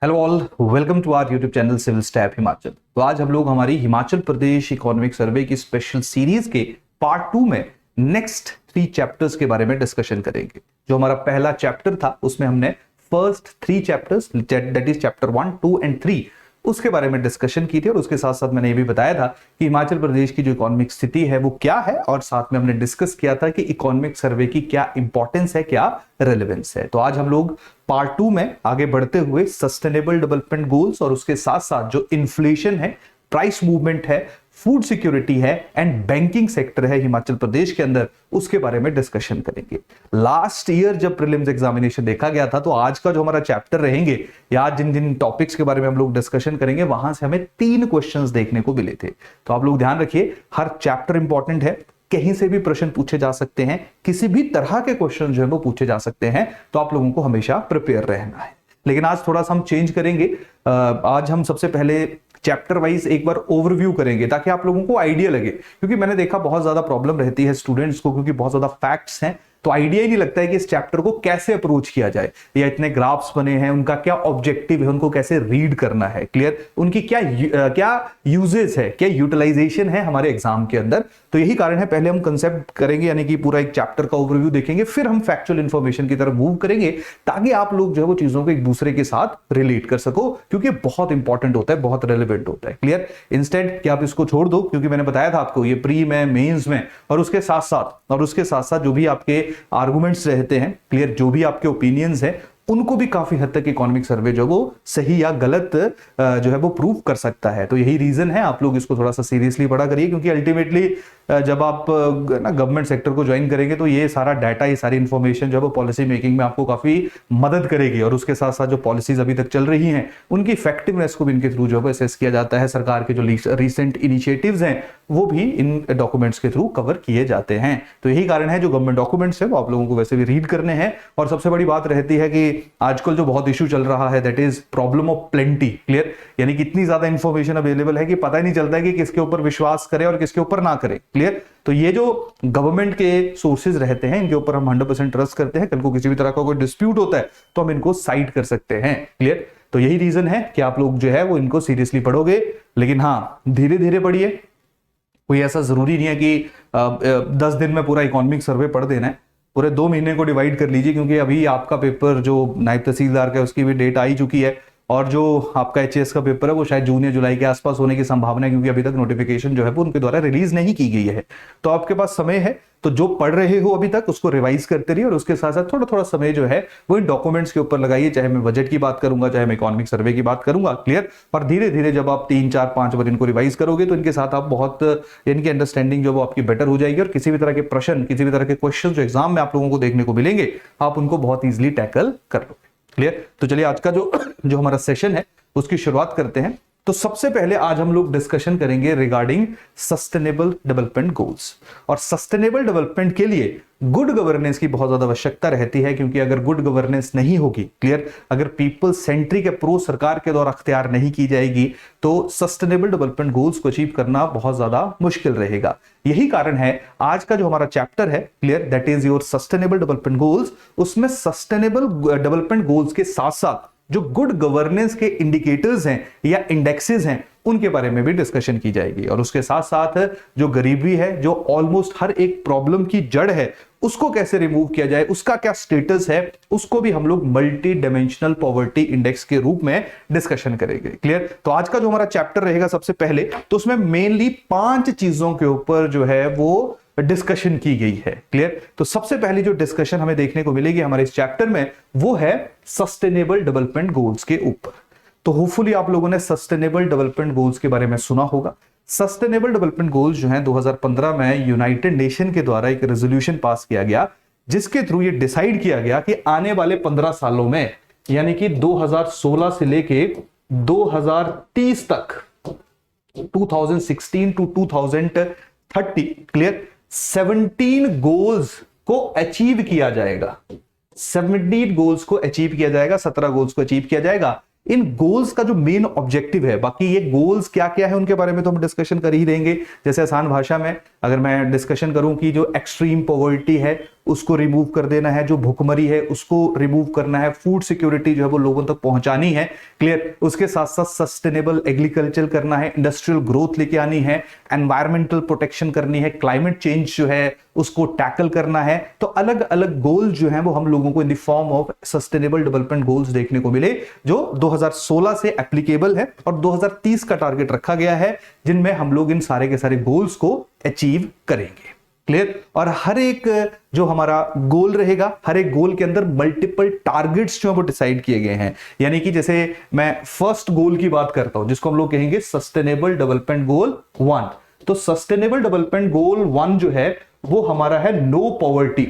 Hello all, welcome to our YouTube channel civil step Himachal. तो आज हम लोग हमारी हिमाचल प्रदेश इकोनॉमिक सर्वे की स्पेशल सीरीज के पार्ट 2 में नेक्स्ट 3 चैप्टर्स के बारे में डिस्कशन करेंगे। जो हमारा पहला चैप्टर था उसमें हमने first 3 chapters that is chapter 1, 2 and 3 उसके बारे में डिस्कशन की थी, और उसके साथ साथ मैंने ये भी बताया था कि हिमाचल प्रदेश की जो इकोनॉमिक स्थिति है वो क्या है, और साथ में हमने डिस्कस किया था कि इकोनॉमिक सर्वे की क्या इंपॉर्टेंस है, क्या रेलेवेंस है। तो आज हम लोग पार्ट 2 में आगे बढ़ते हुए सस्टेनेबल डेवलपमेंट गोल्स और उसके साथ साथ जो इन्फ्लेशन है, प्राइस मूवमेंट है, फूड सिक्योरिटी है एंड बैंकिंग सेक्टर है हिमाचल प्रदेश के अंदर, उसके बारे में डिस्कशन करेंगे। लास्ट ईयर जब प्रीलिम्स एग्जामिनेशन देखा गया था, तो आज का जो हमारा चैप्टर रहेंगे या आज जिन जिन टॉपिक्स के बारे में हम लोग डिस्कशन करेंगे, वहां से हमें 3 क्वेश्चंस देखने को मिले थे। तो आप लोग ध्यान रखिए, हर चैप्टर इंपॉर्टेंट है, कहीं से भी प्रश्न पूछे जा सकते हैं, किसी भी तरह के क्वेश्चन जो है वो पूछे जा सकते हैं, तो आप लोगों को हमेशा प्रिपेयर रहना है। लेकिन आज थोड़ा सा हम चेंज करेंगे। आज हम सबसे पहले चैप्टर वाइज एक बार ओवरव्यू करेंगे ताकि आप लोगों को आइडिया लगे, क्योंकि मैंने देखा बहुत ज्यादा प्रॉब्लम रहती है स्टूडेंट्स को, क्योंकि बहुत ज्यादा फैक्ट्स हैं तो आइडिया ही नहीं लगता है कि इस चैप्टर को कैसे अप्रोच किया जाए, या इतने ग्राफ्स बने हैं, उनका क्या ऑब्जेक्टिव है, उनको कैसे रीड करना है, क्लियर, उनकी क्या यूजेस है, क्या यूटिलाइजेशन है हमारे एग्जाम के अंदर। तो यही कारण है, पहले हम कंसेप्ट करेंगे, यानी कि पूरा एक चैप्टर का ओवरव्यू देखेंगे, फिर हम फैक्चुअल इंफॉर्मेशन की तरफ मूव करेंगे, ताकि आप लोग जो है वो चीजों को एक दूसरे के साथ रिलेट कर सको, क्योंकि बहुत इंपॉर्टेंट होता है, बहुत रेलिवेंट होता है, क्लियर। इंस्टेंट कि आप इसको छोड़ दो, क्योंकि मैंने बताया था आपको ये प्री में, मेंस में, और उसके साथ साथ जो भी आपके आर्गुमेंट्स रहते हैं, क्लियर, जो भी आपके ओपिनियंस हैं, उनको भी काफी हद तक इकोनॉमिक सर्वे जो वो सही या गलत जो है वो प्रूव कर सकता है। तो यही रीजन है, आप लोग इसको थोड़ा सा सीरियसली पढ़ा करिए, क्योंकि अल्टीमेटली जब आप ना गवर्नमेंट सेक्टर को ज्वाइन करेंगे तो ये सारा डाटा, ये सारी इंफॉर्मेशन जो है वो पॉलिसी मेकिंग में आपको काफी मदद करेगी, और उसके साथ साथ जो पॉलिसीज अभी तक चल रही हैं उनकी इफेक्टिवनेस को भी इनके थ्रू जो है असेस किया जाता है। सरकार के जो रिसेंट इनिशिएटिव्स हैं वो भी इन डॉक्यूमेंट्स के थ्रू कवर किए जाते हैं। तो यही कारण है, जो गवर्नमेंट डॉक्यूमेंट्स है वो आप लोगों को वैसे भी रीड करने हैं। और सबसे बड़ी बात रहती है कि आजकल जो बहुत इशू चल रहा है, that is problem of plenty, clear, यानी कि इतनी ज्यादा इंफॉर्मेशन अवेलेबल है कि पता ही नहीं चलता है कि किसके ऊपर विश्वास करें और किसके ऊपर ना करें, क्लियर। तो ये जो गवर्नमेंट के सोर्सेज रहते हैं, इनके ऊपर हम 100% ट्रस्ट करते हैं। कल को किसी भी तरह का कोई डिस्प्यूट होता है तो हम इनको साइड कर सकते हैं, क्लियर। तो यही रीजन है कि आप लोग जो है वो इनको सीरियसली पढ़ोगे, लेकिन हाँ, धीरे धीरे पढ़िए। कोई ऐसा जरूरी नहीं है कि 10 दिन में पूरा इकोनॉमिक सर्वे पढ़ देना है, पूरे 2 महीने को डिवाइड कर लीजिए, क्योंकि अभी आपका पेपर जो नायब तहसीलदार का है उसकी भी डेट आ ही चुकी है, और जो आपका एचएएस का पेपर है वो शायद जून या जुलाई के आसपास होने की संभावना है, क्योंकि अभी तक नोटिफिकेशन जो है वो उनके द्वारा रिलीज नहीं की गई है। तो आपके पास समय है, तो जो पढ़ रहे हो अभी तक उसको रिवाइज करते रहिए, और उसके साथ साथ थोड़ा थोड़ा समय जो है वो इन डॉक्यूमेंट्स के ऊपर लगाइए, चाहे मैं बजट की बात करूंगा, चाहे मैं इकोनॉमिक सर्वे की बात करूंगा, क्लियर। और धीरे धीरे जब आप 3, 4, 5 बार इनको रिवाइज करोगे तो इनके साथ आप बहुत, इनकी अंडरस्टैंडिंग जो वो आपकी बेटर हो जाएगी, और किसी भी तरह के प्रश्न, किसी भी तरह के क्वेश्चन जो एग्जाम में आप लोगों को देखने को मिलेंगे, आप उनको बहुत ईजिली टैकल कर लोगे, क्लियर। तो चलिए आज का जो हमारा सेशन है उसकी शुरुआत करते हैं। तो सबसे पहले आज हम लोग डिस्कशन करेंगे रिगार्डिंग सस्टेनेबल डेवलपमेंट गोल्स। और सस्टेनेबल डेवलपमेंट के लिए गुड गवर्नेंस की बहुत ज्यादा आवश्यकता रहती है, क्योंकि अगर गुड गवर्नेंस नहीं होगी, क्लियर, अगर पीपल सेंट्रिक अप्रोच सरकार के द्वारा अख्तियार नहीं की जाएगी, तो सस्टेनेबल डेवलपमेंट गोल्स को अचीव करना बहुत ज्यादा मुश्किल रहेगा। यही कारण है आज का जो हमारा चैप्टर है, clear, that is your sustainable development goals, उसमें सस्टेनेबल डेवलपमेंट गोल्स के साथ साथ जो गुड गवर्नेंस के इंडिकेटर्स हैं या इंडेक्सेस हैं उनके बारे में भी डिस्कशन की जाएगी। और उसके साथ साथ जो गरीबी है, जो ऑलमोस्ट हर एक प्रॉब्लम की जड़ है, उसको कैसे रिमूव किया जाए, उसका क्या स्टेटस है, उसको भी हम लोग मल्टी डायमेंशनल पॉवर्टी इंडेक्स के रूप में डिस्कशन करेंगे, क्लियर। तो आज का जो हमारा चैप्टर रहेगा सबसे पहले, तो उसमें मेनली 5 चीजों के ऊपर जो है वो डिस्कशन की गई है, क्लियर। तो सबसे पहली जो डिस्कशन हमें देखने को मिलेगी हमारे इस चैप्टर में, वो है सस्टेनेबल डेवलपमेंट गोल्स के ऊपर। तो होपफुली आप लोगों ने सस्टेनेबल डेवलपमेंट गोल्स के बारे में सुना होगा। सस्टेनेबल डेवलपमेंट गोल्स जो हैं 2015 में यूनाइटेड नेशन के द्वारा एक रेजोल्यूशन पास किया गया, जिसके थ्रू ये डिसाइड किया गया कि आने वाले 15 सालों में, यानी कि 2016 से लेके 2030 तक, 2016 टू 2030, क्लियर, 17 गोल्स को अचीव किया जाएगा। 17 गोल्स को अचीव किया जाएगा, 17 गोल्स को अचीव किया जाएगा। इन गोल्स का जो मेन ऑब्जेक्टिव है, बाकी ये गोल्स क्या क्या है उनके बारे में तो हम डिस्कशन कर ही देंगे। जैसे आसान भाषा में अगर मैं डिस्कशन करूं कि जो एक्सट्रीम पॉवर्टी है उसको रिमूव कर देना है, जो भुखमरी है उसको रिमूव करना है, फूड सिक्योरिटी जो है वो लोगों तक पहुंचानी है, क्लियर। उसके साथ साथ सस्टेनेबल एग्रीकल्चर करना है, इंडस्ट्रियल ग्रोथ लेके आनी है, एनवायरमेंटल प्रोटेक्शन करनी है, क्लाइमेट चेंज जो है उसको टैकल करना है। तो अलग अलग गोल जो है वो हम लोगों को in the form of sustainable development goals देखने को मिले, जो 2016 से एप्लीकेबल है और 2030 का टारगेट रखा गया है, जिनमें हम लोग इन सारे के सारे गोल्स को अचीव करेंगे, क्लियर। और हर एक जो हमारा गोल रहेगा, हर एक गोल के अंदर मल्टीपल टारगेट्स जो है वो डिसाइड किए गए हैं। यानी कि जैसे मैं फर्स्ट गोल की बात करता हूं जिसको हम लोग कहेंगे सस्टेनेबल डेवलपमेंट गोल 1, तो सस्टेनेबल डेवलपमेंट गोल 1 जो है वो हमारा है नो पॉवर्टी,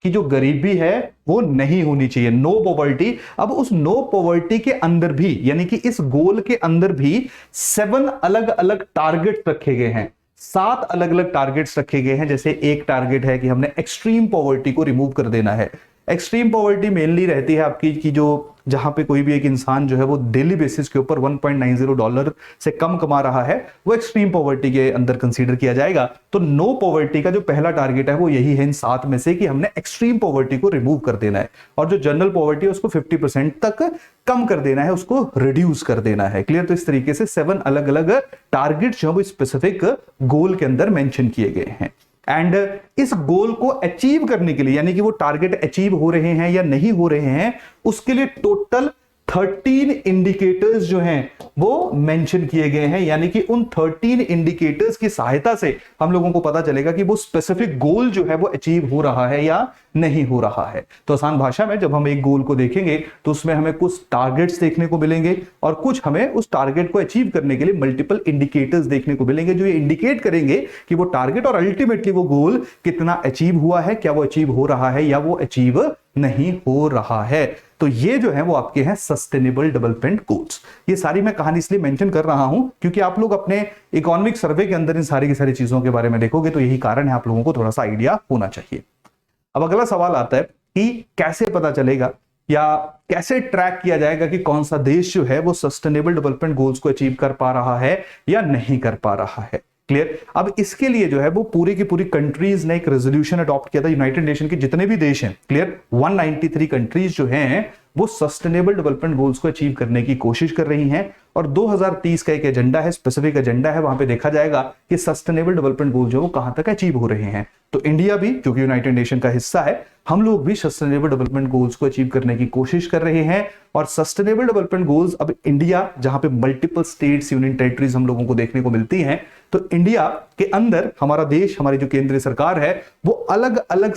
कि जो गरीबी है वो नहीं होनी चाहिए, नो पॉवर्टी। अब उस नो पॉवर्टी के अंदर भी, यानी कि इस गोल के अंदर भी 7 अलग अलग टारगेट रखे गए हैं, 7 अलग अलग टारगेट्स रखे गए हैं। जैसे एक टारगेट है कि हमने एक्सट्रीम पॉवर्टी को रिमूव कर देना है। एक्सट्रीम पॉवर्टी मेनली रहती है आपकी कि जो जहां पे कोई भी एक इंसान जो है वो डेली बेसिस के ऊपर $1.90 से कम कमा रहा है, वो एक्सट्रीम पॉवर्टी के अंदर कंसीडर किया जाएगा। तो नो पॉवर्टी का जो पहला टारगेट है वो यही है इन 7 में से, कि हमने एक्सट्रीम पॉवर्टी को रिमूव कर देना है, और जो जनरल पॉवर्टी है उसको 50% तक कम कर देना है, उसको रिड्यूस कर देना है, क्लियर। तो इस तरीके से 7 अलग अलग टारगेट जो है वो स्पेसिफिक गोल के अंदर मेंशन किए गए हैं। एंड इस गोल को अचीव करने के लिए, यानी कि वो टारगेट अचीव हो रहे हैं या नहीं हो रहे हैं, उसके लिए टोटल 13 इंडिकेटर्स जो हैं वो मेंशन किए गए हैं। यानी कि उन 13 इंडिकेटर्स की सहायता से हम लोगों को पता चलेगा कि वो स्पेसिफिक गोल जो है वो अचीव हो रहा है या नहीं हो रहा है। तो आसान भाषा में जब हम एक गोल को देखेंगे तो उसमें हमें कुछ टारगेट्स देखने को मिलेंगे, और कुछ हमें उस टारगेट को अचीव करने के लिए मल्टीपल इंडिकेटर्स देखने को मिलेंगे, जो ये इंडिकेट करेंगे कि वो टारगेट और अल्टीमेटली वो गोल कितना अचीव हुआ है, क्या वो अचीव हो रहा है या वो अचीव नहीं हो रहा है। तो ये जो है वो आपके हैं सस्टेनेबल डेवलपमेंट गोल्स। ये सारी मैं कहानी इसलिए मेंशन कर रहा हूं क्योंकि आप लोग अपने इकोनॉमिक सर्वे के अंदर इन सारी की सारी चीजों के बारे में देखोगे, तो यही कारण है आप लोगों को थोड़ा सा आइडिया होना चाहिए। अब अगला सवाल आता है कि कैसे पता चलेगा या कैसे ट्रैक किया जाएगा कि कौन सा देश जो है वो सस्टेनेबल डेवलपमेंट गोल्स को अचीव कर पा रहा है या नहीं कर पा रहा है, क्लियर। अब इसके लिए जो है वो पूरी की पूरी कंट्रीज ने एक रेजोल्यूशन अडॉप्ट किया था। यूनाइटेड नेशन के जितने भी देश हैं, क्लियर, 193 कंट्रीज जो हैं वो सस्टेनेबल डेवलपमेंट गोल्स को अचीव करने की कोशिश कर रही हैं, और 2030 का एक एजेंडा है, स्पेसिफिक एजेंडा है, वहां पे देखा जाएगा कि सस्टेनेबल डेवलपमेंट गोल जो वो कहां तक अचीव हो रहे हैं। तो इंडिया भी, क्योंकि यूनाइटेड नेशन का हिस्सा है, हम लोग भी सस्टेनेबल डेवलपमेंट गोल्स को अचीव करने की कोशिश कर रहे हैं। और सस्टेनेबल डेवलपमेंट गोल्स, अब इंडिया जहां पे मल्टीपल स्टेट्स, यूनियन टेरिटरीज हम लोगों को देखने को मिलती हैं, तो इंडिया के अंदर हमारा देश, हमारी जो केंद्रीय सरकार है, वो अलग अलग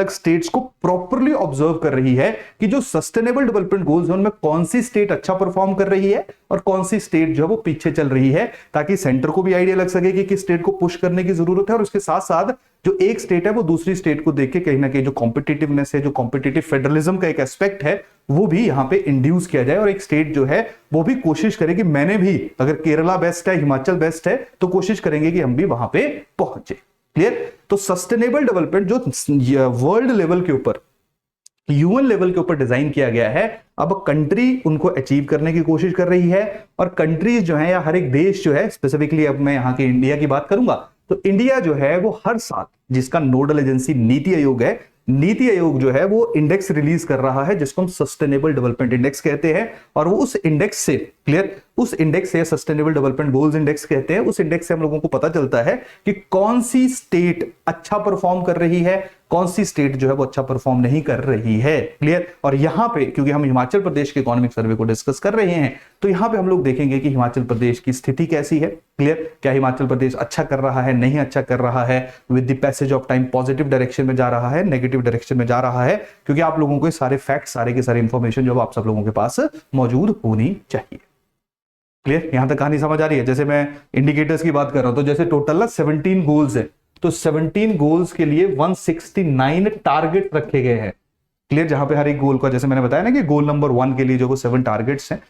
स्टेट्स को प्रॉपरली ऑब्जर्व कर रही है कि जो सस्टेनेबल डेवलपमेंट गोल्स हैं उनमें कौन सी स्टेट अच्छा परफॉर्म कर रही है और कौन सी स्टेट जो है वो पीछे चल रही है, ताकि सेंटर को भी आइडिया लग सके कि किस स्टेट को पुश करने की जरूरत है। और उसके साथ साथ जो एक स्टेट है वो दूसरी स्टेट को देख के कहीं ना कहीं जो कॉम्पिटिटिवनेस है, जो कॉम्पिटिटिव फेडरलिज्म का एक एस्पेक्ट है, वो भी यहां पे इंड्यूस किया जाए, और एक स्टेट जो है वो भी कोशिश करे कि मैंने भी, अगर केरला बेस्ट है, हिमाचल बेस्ट है, तो कोशिश करेंगे कि हम भी वहां पे पहुंचे, क्लियर। तो सस्टेनेबल डेवलपमेंट जो वर्ल्ड लेवल के ऊपर, यूएन लेवल के ऊपर डिजाइन किया गया है, अब कंट्री उनको अचीव करने की कोशिश कर रही है। और कंट्रीज जो है या हर एक देश जो है, स्पेसिफिकली अब मैं यहां के इंडिया की बात करूंगा, तो इंडिया जो है वो हर साल, जिसका नोडल एजेंसी नीति आयोग है, नीति आयोग जो है वो इंडेक्स रिलीज कर रहा है जिसको हम सस्टेनेबल डेवलपमेंट इंडेक्स कहते हैं। और वो उस इंडेक्स से, क्लियर, उस इंडेक्स से, सस्टेनेबल डेवलपमेंट गोल्स इंडेक्स कहते हैं, उस इंडेक्स से हम लोगों को पता चलता है कि कौन सी स्टेट अच्छा परफॉर्म कर रही है, कौन सी स्टेट जो है वो अच्छा परफॉर्म नहीं कर रही है, क्लियर। और यहां पे क्योंकि हम हिमाचल प्रदेश के इकोनॉमिक सर्वे को डिस्कस कर रहे हैं, तो यहां पे हम लोग देखेंगे कि हिमाचल प्रदेश की स्थिति कैसी है, क्लियर। क्या हिमाचल प्रदेश अच्छा कर रहा है, नहीं अच्छा कर रहा है, with the passage of time positive direction में जा रहा है, नेगेटिव डायरेक्शन में जा रहा है, क्योंकि आप लोगों को सारे फैक्ट, सारे के सारे इंफॉर्मेशन जो आप सब लोगों के पास मौजूद होनी चाहिए, क्लियर। यहां तक कहानी समझ आ रही है। जैसे मैं इंडिकेटर्स की बात कर रहा हूं, तो जैसे टोटल ना 17 गोल्स है, तो 17 गोल्स के लिए 169 टारगेट रखे गए हैं, क्लियर। जहां पे हर एक गोल का, जैसे मैंने बताया ना कि गोल नंबर 1 के लिए जो 7 टारगेट्स हैं,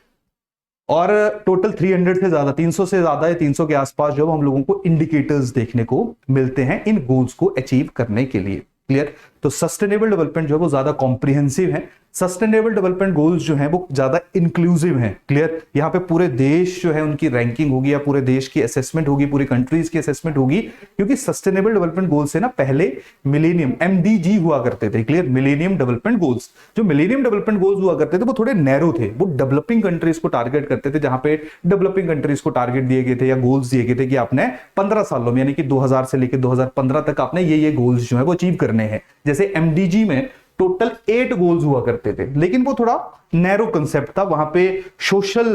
और टोटल 300 से ज्यादा, 300 से ज्यादा या 300 के आसपास जो हम लोगों को इंडिकेटर्स देखने को मिलते हैं इन गोल्स को अचीव करने के लिए, क्लियर। तो सस्टेनेबल डेवलपमेंट जो है वो ज्यादा कॉम्प्रिहेंसिव है। सस्टेनेबल डेवलपमेंट गोल्स जो हैं वो ज्यादा इंक्लूसिव हैं। क्लियर, यहाँ पे पूरे देश जो है उनकी रैंकिंग होगी या पूरे देश की असेसमेंट होगी, पूरी कंट्रीज की असेसमेंट होगी, क्योंकि सस्टेनेबल डेवलपमेंट गोल्स से ना पहले मिलेनियम MDG हुआ करते थे। क्लियर, मिलेनियम डेवलपमेंट गोल्स, जो मिलेनियम डेवलपमेंट गोल्स हुआ करते थे वो थोड़े नैरो थे, वो डेवलपिंग कंट्रीज को टारगेट करते थे, जहां पे डेवलपिंग कंट्रीज को टारगेट दिए गए थे या गोल्स दिए गए थे कि आपने 15 सालों में यानी कि 2000 से लेकर 2015 तक आपने ये गोल्स जो है वो अचीव करने हैं। जैसे MDG में टोटल 8 गोल्स हुआ करते थे, लेकिन वो थोड़ा नैरो कंसेप्ट था। वहां पे सोशल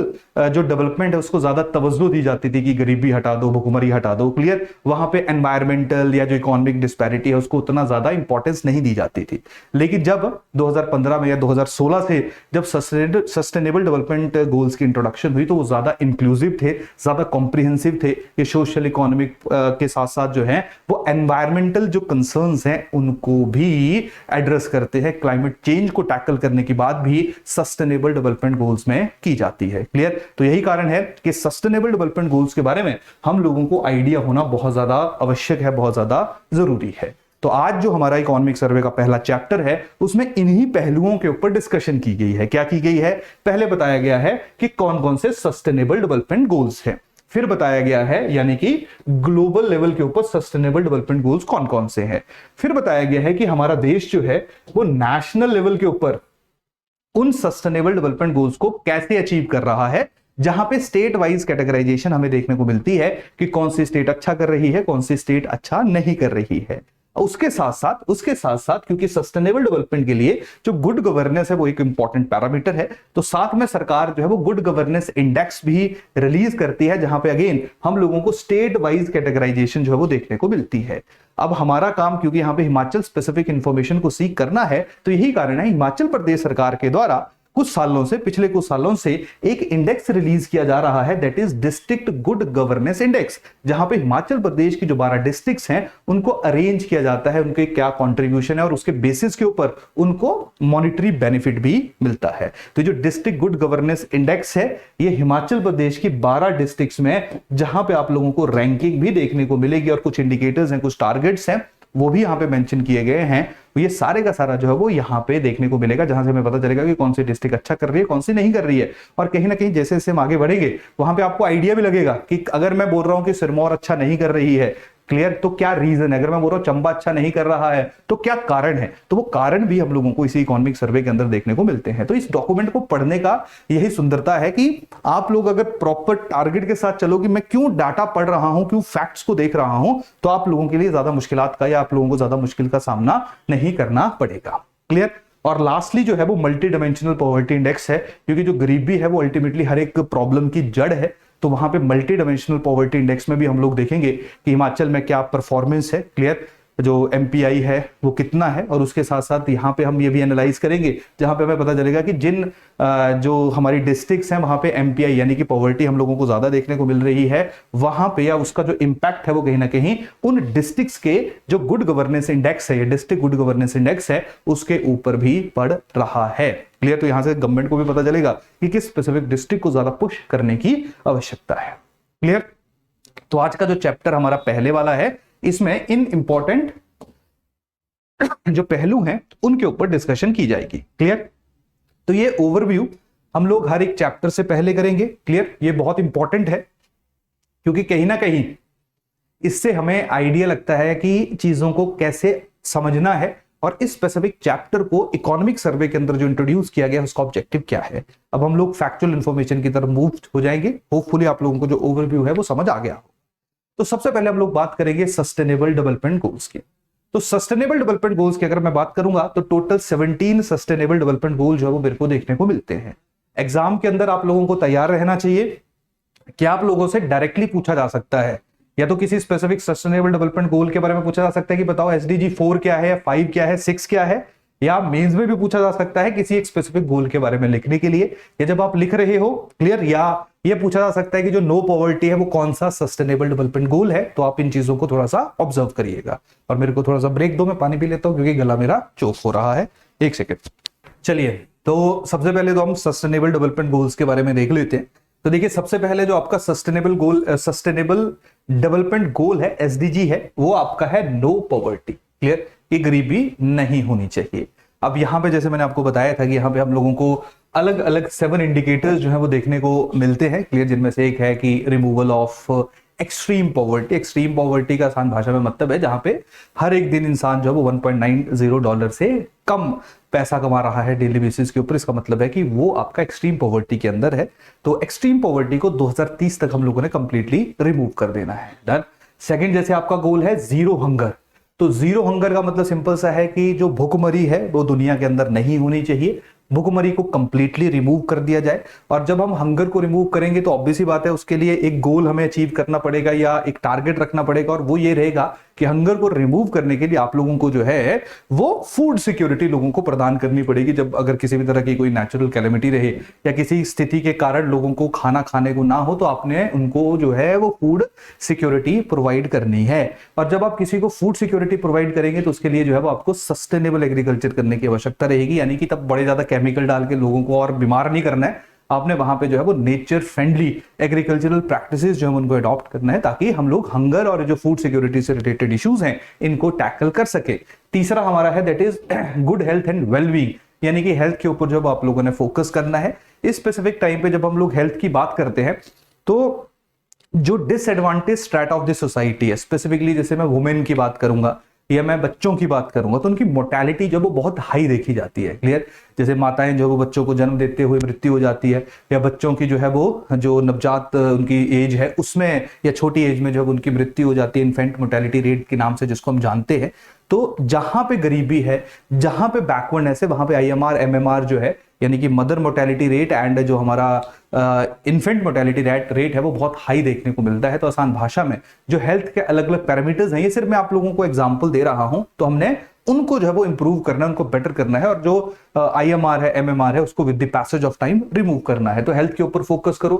जो डेवलपमेंट है उसको ज्यादा तवज्जो दी जाती थी कि गरीबी हटा दो, भुखमरी हटा दो। क्लियर, वहां पे एनवायरमेंटल या जो इकोनॉमिक डिस्पैरिटी है उसको उतना ज्यादा इंपॉर्टेंस नहीं दी जाती थी। लेकिन जब 2015 में या 2016 से जब सस्टेनेबल डेवलपमेंट गोल्स की इंट्रोडक्शन हुई तो वो ज्यादा इंक्लूसिव थे, ज्यादा कॉम्प्रिहेंसिव थे। ये सोशल इकोनॉमिक के साथ साथ जो है वो एनवायरमेंटल जो कंसर्न्स हैं उनको भी एड्रेस करते हैं। क्लाइमेट चेंज को टैकल करने के बाद भी सस्टेनेबल डेवलपमेंट गोल्स में की जाती है। क्लियर, तो यही कारण है कि सस्टेनेबल डेवलपमेंट गोल्स के बारे में हम लोगों को आइडिया होना बहुत ज्यादा आवश्यक है, बहुत ज्यादा जरूरी है। तो आज जो हमारा इकोनॉमिक सर्वे का पहला चैप्टर है उसमें इन्हीं पहलुओं के ऊपर डिस्कशन की गई है। क्या की गई है? पहले बताया गया है कि कौन कौन से सस्टेनेबल डेवलपमेंट गोल्स हैं, फिर बताया गया है यानी कि ग्लोबल लेवल के ऊपर सस्टेनेबल डेवलपमेंट गोल्स कौन कौन से हैं, फिर बताया गया है कि हमारा देश जो है वो नेशनल लेवल के ऊपर उन सस्टेनेबल डेवलपमेंट गोल्स को कैसे अचीव कर रहा है, जहां पे स्टेट वाइज कैटेगराइजेशन हमें देखने को मिलती है कि कौन सी स्टेट अच्छा कर रही है, कौन सी स्टेट अच्छा नहीं कर रही है। उसके साथ साथ क्योंकि सस्टेनेबल डेवलपमेंट के लिए जो गुड गवर्नेंस है वो एक इंपॉर्टेंट पैरामीटर है, तो साथ में सरकार जो है वो गुड गवर्नेंस इंडेक्स भी रिलीज करती है, जहां पे अगेन हम लोगों को स्टेट वाइज कैटेगराइजेशन जो है वो देखने को मिलती है। अब हमारा काम क्योंकि यहां पे हिमाचल स्पेसिफिक इंफॉर्मेशन को सीख करना है, तो यही कारण है हिमाचल प्रदेश सरकार के द्वारा पिछले कुछ सालों से एक इंडेक्स रिलीज किया जा रहा है, that is district good governance index, जहां पे हिमाचल प्रदेश की जो 12 डिस्ट्रिक्ट्स हैं उनको अरेंज किया जाता है, उनके क्या कंट्रीब्यूशन है और उसके बेसिस के ऊपर उनको मॉनिटरी बेनिफिट भी मिलता है। तो जो डिस्ट्रिक्ट गुड गवर्नेंस इंडेक्स है ये हिमाचल प्रदेश की 12 डिस्ट्रिक्ट्स में, जहां पे आप लोगों को रैंकिंग भी देखने को मिलेगी और कुछ इंडिकेटर्स हैं, कुछ टारगेट्स हैं वो भी यहां पे मेंशन किए गए हैं। ये सारे का सारा जो है वो यहां पे देखने को मिलेगा, जहां से हमें पता चलेगा कि कौन सी डिस्ट्रिक्ट अच्छा कर रही है, कौन सी नहीं कर रही है। और कहीं ना कहीं जैसे जैसे हम आगे बढ़ेंगे वहां पे आपको आइडिया भी लगेगा कि अगर मैं बोल रहा हूं कि सिरमौर अच्छा नहीं कर रही है, क्लियर, तो क्या रीजन है। अगर मैं बोल रहा हूं चंबा अच्छा नहीं कर रहा है तो क्या कारण है, तो वो कारण भी हम लोगों को इसी इकोनॉमिक सर्वे के अंदर देखने को मिलते हैं। तो इस डॉक्यूमेंट को पढ़ने का यही सुंदरता है कि आप लोग अगर प्रॉपर टारगेट के साथ चलो कि मैं क्यों डाटा पढ़ रहा हूं, क्यों फैक्ट्स को देख रहा हूं, तो आप लोगों के लिए ज्यादा मुश्किलात का या आप लोगों को ज्यादा मुश्किल का सामना नहीं करना पड़ेगा। क्लियर, और लास्टली जो है वो मल्टी डायमेंशनल पॉवर्टी इंडेक्स है, क्योंकि जो गरीबी है वो अल्टीमेटली हर एक प्रॉब्लम की जड़ है। तो वहां पे मल्टी डायमेंशनल पॉवर्टी इंडेक्स में भी हम लोग देखेंगे कि हिमाचल में क्या परफॉर्मेंस है, क्लियर, जो MPI है वो कितना है, और उसके साथ साथ यहाँ पे हम ये भी एनालाइज करेंगे जहां पे हमें पता चलेगा कि जिन जो हमारी डिस्ट्रिक्ट्स हैं वहां पे MPI यानी कि पॉवर्टी हम लोगों को ज्यादा देखने को मिल रही है, वहां पे या उसका जो इंपैक्ट है वो कहीं ना कहीं उन डिस्ट्रिक्ट्स के जो गुड गवर्नेंस इंडेक्स है, ये डिस्ट्रिक्ट गुड गवर्नेंस इंडेक्स है, उसके ऊपर भी पड़ रहा है। क्लियर, तो यहां से गवर्नमेंट को भी पता चलेगा कि किस स्पेसिफिक डिस्ट्रिक्ट को ज्यादा पुश करने की आवश्यकता है। क्लियर, तो आज का जो चैप्टर हमारा पहले वाला है इसमें इन इंपॉर्टेंट जो पहलू हैं उनके ऊपर डिस्कशन की जाएगी। क्लियर, तो ये ओवरव्यू हम लोग हर एक चैप्टर से पहले करेंगे। क्लियर, ये बहुत इंपॉर्टेंट है क्योंकि कहीं ना कहीं इससे हमें आइडिया लगता है कि चीजों को कैसे समझना है और इस स्पेसिफिक चैप्टर को इकोनॉमिक सर्वे के अंदर जो इंट्रोड्यूस किया गया उसका ऑब्जेक्टिव क्या है। अब हम लोग फैक्चुअल इंफॉर्मेशन की तरफ मूव हो जाएंगे। होपफुली आप लोगों को जो ओवरव्यू है वो समझ आ गया हो। तो सबसे पहले हम लोग बात करेंगे सस्टेनेबल डेवलपमेंट गोल्स की। तो सस्टेनेबल डेवलपमेंट गोल्स की अगर मैं बात करूंगा तो टोटल 17 सस्टेनेबल डेवलपमेंट गोल जो है वो मेरे को देखने को मिलते हैं। एग्जाम के अंदर आप लोगों को तैयार रहना चाहिए कि आप लोगों से डायरेक्टली पूछा जा सकता है, या तो किसी स्पेसिफिक सस्टेनेबल डेवलपमेंट गोल के बारे में पूछा जा सकता है कि बताओ SDG 4 क्या है, 5 क्या है, 6 क्या है, या मेंस में भी पूछा जा सकता है किसी एक स्पेसिफिक गोल के बारे में लिखने के लिए, या जब आप लिख रहे हो। क्लियर, या ये पूछा जा सकता है कि जो नो पॉवर्टी है वो कौन सा सस्टेनेबल डेवलपमेंट गोल है। तो आप इन चीजों को थोड़ा सा ऑब्जर्व करिएगा। और मेरे को थोड़ा सा ब्रेक दो, मैं पानी पी लेता हूं क्योंकि गला मेरा चोक हो रहा है। एक सेकेंड। चलिए, तो सबसे पहले तो हम सस्टेनेबल डेवलपमेंट गोल्स के बारे में देख लेते हैं। तो देखिए, सबसे पहले जो आपका सस्टेनेबल डेवलपमेंट गोल है, SDG है, वो आपका है नो पॉवर्टी। क्लियर, ये गरीबी नहीं होनी चाहिए। अब यहाँ पे जैसे मैंने आपको बताया था कि यहाँ पे हम लोगों को अलग अलग 7 इंडिकेटर्स जो है वो देखने को मिलते हैं, क्लियर, जिनमें से एक है कि removal of extreme poverty. Extreme poverty का आसान भाषा में मतलब है जहां पे हर एक दिन इंसान जो है वो $1.90 से कम पैसा कमा रहा है डेली बेसिस के ऊपर। इसका मतलब है कि वो आपका एक्सट्रीम पॉवर्टी के अंदर है। तो एक्सट्रीम पॉवर्टी को 2030 तक हम लोगों ने कंप्लीटली रिमूव कर देना है। डन। सेकंड, जैसे आपका गोल है जीरो हंगर, तो जीरो हंगर का मतलब सिंपल सा है कि जो भूखमरी है वो दुनिया के अंदर नहीं होनी चाहिए। भूखमरी को कंप्लीटली रिमूव कर दिया जाए। और जब हम हंगर को रिमूव करेंगे तो ऑब्वियस सी बात है उसके लिए एक गोल हमें अचीव करना पड़ेगा या एक टारगेट रखना पड़ेगा, और वो ये रहेगा कि हंगर को रिमूव करने के लिए आप लोगों को जो है वो फूड सिक्योरिटी लोगों को प्रदान करनी पड़ेगी। जब अगर किसी भी तरह की कोई नेचुरल कैलेमिटी रहे या किसी स्थिति के कारण लोगों को खाना खाने को ना हो तो आपने उनको जो है वो फूड सिक्योरिटी प्रोवाइड करनी है। और जब आप किसी को फूड सिक्योरिटी प्रोवाइड करेंगे तो उसके लिए जो है वो आपको सस्टेनेबल एग्रीकल्चर करने की आवश्यकता रहेगी, यानी कि तब बड़े ज्यादा केमिकल डाल के लोगों को और बीमार नहीं करना है। आपने वहां पे जो है वो नेचर फ्रेंडली एग्रीकल्चरल प्रैक्टिसेस जो है उनको अडॉप्ट करना है ताकि हम लोग हंगर और जो फूड सिक्योरिटी से रिलेटेड इश्यूज हैं इनको टैकल कर सके। तीसरा हमारा है that is good health and wellbeing, यानी कि हेल्थ के ऊपर जब आप लोगों ने फोकस करना है। इस स्पेसिफिक टाइम पे जब हम लोग हेल्थ की बात करते हैं तो जो disadvantage straight of the society है, स्पेसिफिकली जैसे मैं वुमेन की बात करूंगा या मैं बच्चों की बात करूंगा तो उनकी मोर्टेलिटी जो वो बहुत हाई देखी जाती है। क्लियर, जैसे माताएं जो वो बच्चों को जन्म देते हुए मृत्यु हो जाती है, या बच्चों की जो है वो जो नवजात उनकी एज है उसमें या छोटी एज में जो उनकी मृत्यु हो जाती है, इन्फेंट मोर्टेलिटी रेट के नाम से जिसको हम जानते हैं। तो जहां पे गरीबी है, जहां पे बैकवर्डनेस है, वहां पे IMR MMR जो है यानी कि मदर मोर्टेलिटी रेट एंड जो हमारा इन्फेंट मोर्टेलिटी रेट है वो बहुत हाई देखने को मिलता है। तो आसान भाषा में जो हेल्थ के अलग अलग पैरामीटर्स हैं, ये सिर्फ मैं आप लोगों को एग्जांपल दे रहा हूं, तो हमने उनको जो है वो इंप्रूव करना है, उनको बेटर करना है, और जो IMR है MMR है उसको with the passage of time remove करना है। तो हेल्थ के ऊपर फोकस करो,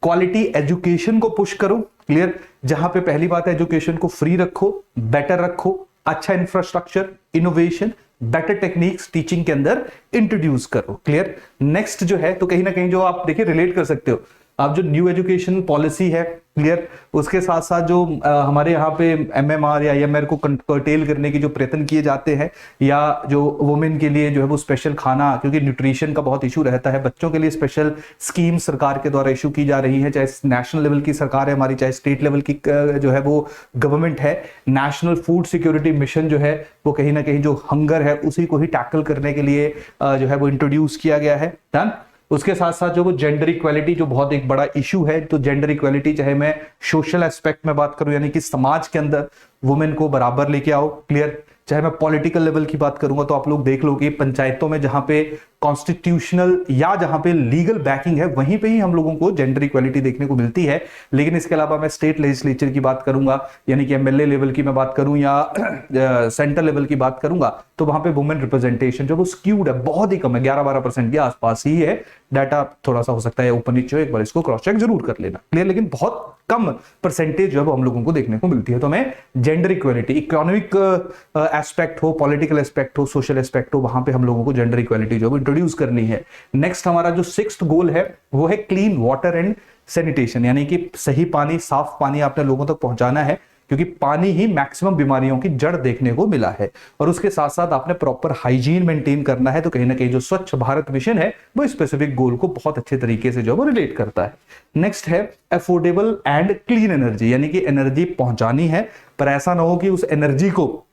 क्वालिटी एजुकेशन को पुश करो। क्लियर, जहां पे पहली बात है एजुकेशन को फ्री रखो, बेटर रखो, अच्छा infrastructure, innovation, better techniques teaching के अंदर इंट्रोड्यूस करो। क्लियर। नेक्स्ट जो है तो कहीं ना कहीं जो आप देखिए रिलेट कर सकते हो, आप जो न्यू एजुकेशन पॉलिसी है, क्लियर, उसके साथ साथ जो हमारे यहाँ पे MMR या IMR को कर्टेल करने की जो प्रयत्न किए जाते हैं, या जो वुमेन के लिए जो है वो स्पेशल खाना, क्योंकि न्यूट्रिशन का बहुत इशू रहता है, बच्चों के लिए स्पेशल स्कीम सरकार के द्वारा इशू की जा रही है, चाहे नेशनल लेवल की सरकार है हमारी, चाहे स्टेट लेवल की जो है वो गवर्नमेंट है। नेशनल फूड सिक्योरिटी मिशन जो है वो कहीं ना कहीं जो हंगर है उसी को ही टैकल करने के लिए जो है वो इंट्रोड्यूस किया गया है। डन। उसके साथ साथ जो वो जेंडर इक्वालिटी जो बहुत एक बड़ा इशू है, तो जेंडर इक्वालिटी चाहे मैं सोशल एस्पेक्ट में बात करूं यानी कि समाज के अंदर वुमेन को बराबर लेके आओ। क्लियर, चाहे मैं पॉलिटिकल लेवल की बात करूंगा तो आप लोग देख लो कि पंचायतों में जहां पे कॉन्स्टिट्यूशनल या जहां पे लीगल बैकिंग है वहीं पे ही हम लोगों को जेंडर इक्वालिटी देखने को मिलती है। लेकिन इसके अलावा मैं स्टेट लेजिस्लेचर की बात करूंगा यानी कि MLA लेवल की मैं बात करूं या सेंट्रल लेवल की बात करूंगा तो वहां पे वुमेन रिप्रेजेंटेशन जो वो स्क्यूड है, बहुत ही कम है, 11-12% के आसपास ही है। डाटा थोड़ा सा हो सकता है ऊपर नीचे, एक बार इसको क्रॉस चेक जरूर कर लेना। क्लियर, लेकिन बहुत कम परसेंटेज जो है वो हम लोगों को देखने को मिलती है। तो हमें जेंडर इक्वालिटी, इकोनॉमिक एस्पेक्ट हो, पॉलिटिकल एस्पेक्ट हो, सोशल एस्पेक्ट हो, वहां पे हम लोगों को जेंडर इक्वालिटी जो है इंट्रोड्यूस करनी है। नेक्स्ट हमारा जो 6th गोल है वो है क्लीन वाटर एंड सैनिटेशन, यानी कि सही पानी, साफ पानी आपने लोगों तक पहुंचाना है, क्योंकि पानी ही मैक्सिमम बीमारियों की जड़ देखने को मिला है। और उसके साथ साथ आपने प्रॉपर हाइजीन मेंटेन करना है। तो कहीं ना कहीं जो स्वच्छ भारत मिशन है वो स्पेसिफिक गोल को बहुत अच्छे तरीके से जो वो रिलेट करता है। नेक्स्ट है अफोर्डेबल एंड क्लीन एनर्जी, यानी कि एनर्जी पहुंचानी है, पर ऐसा ना हो कि उस एनर्जी को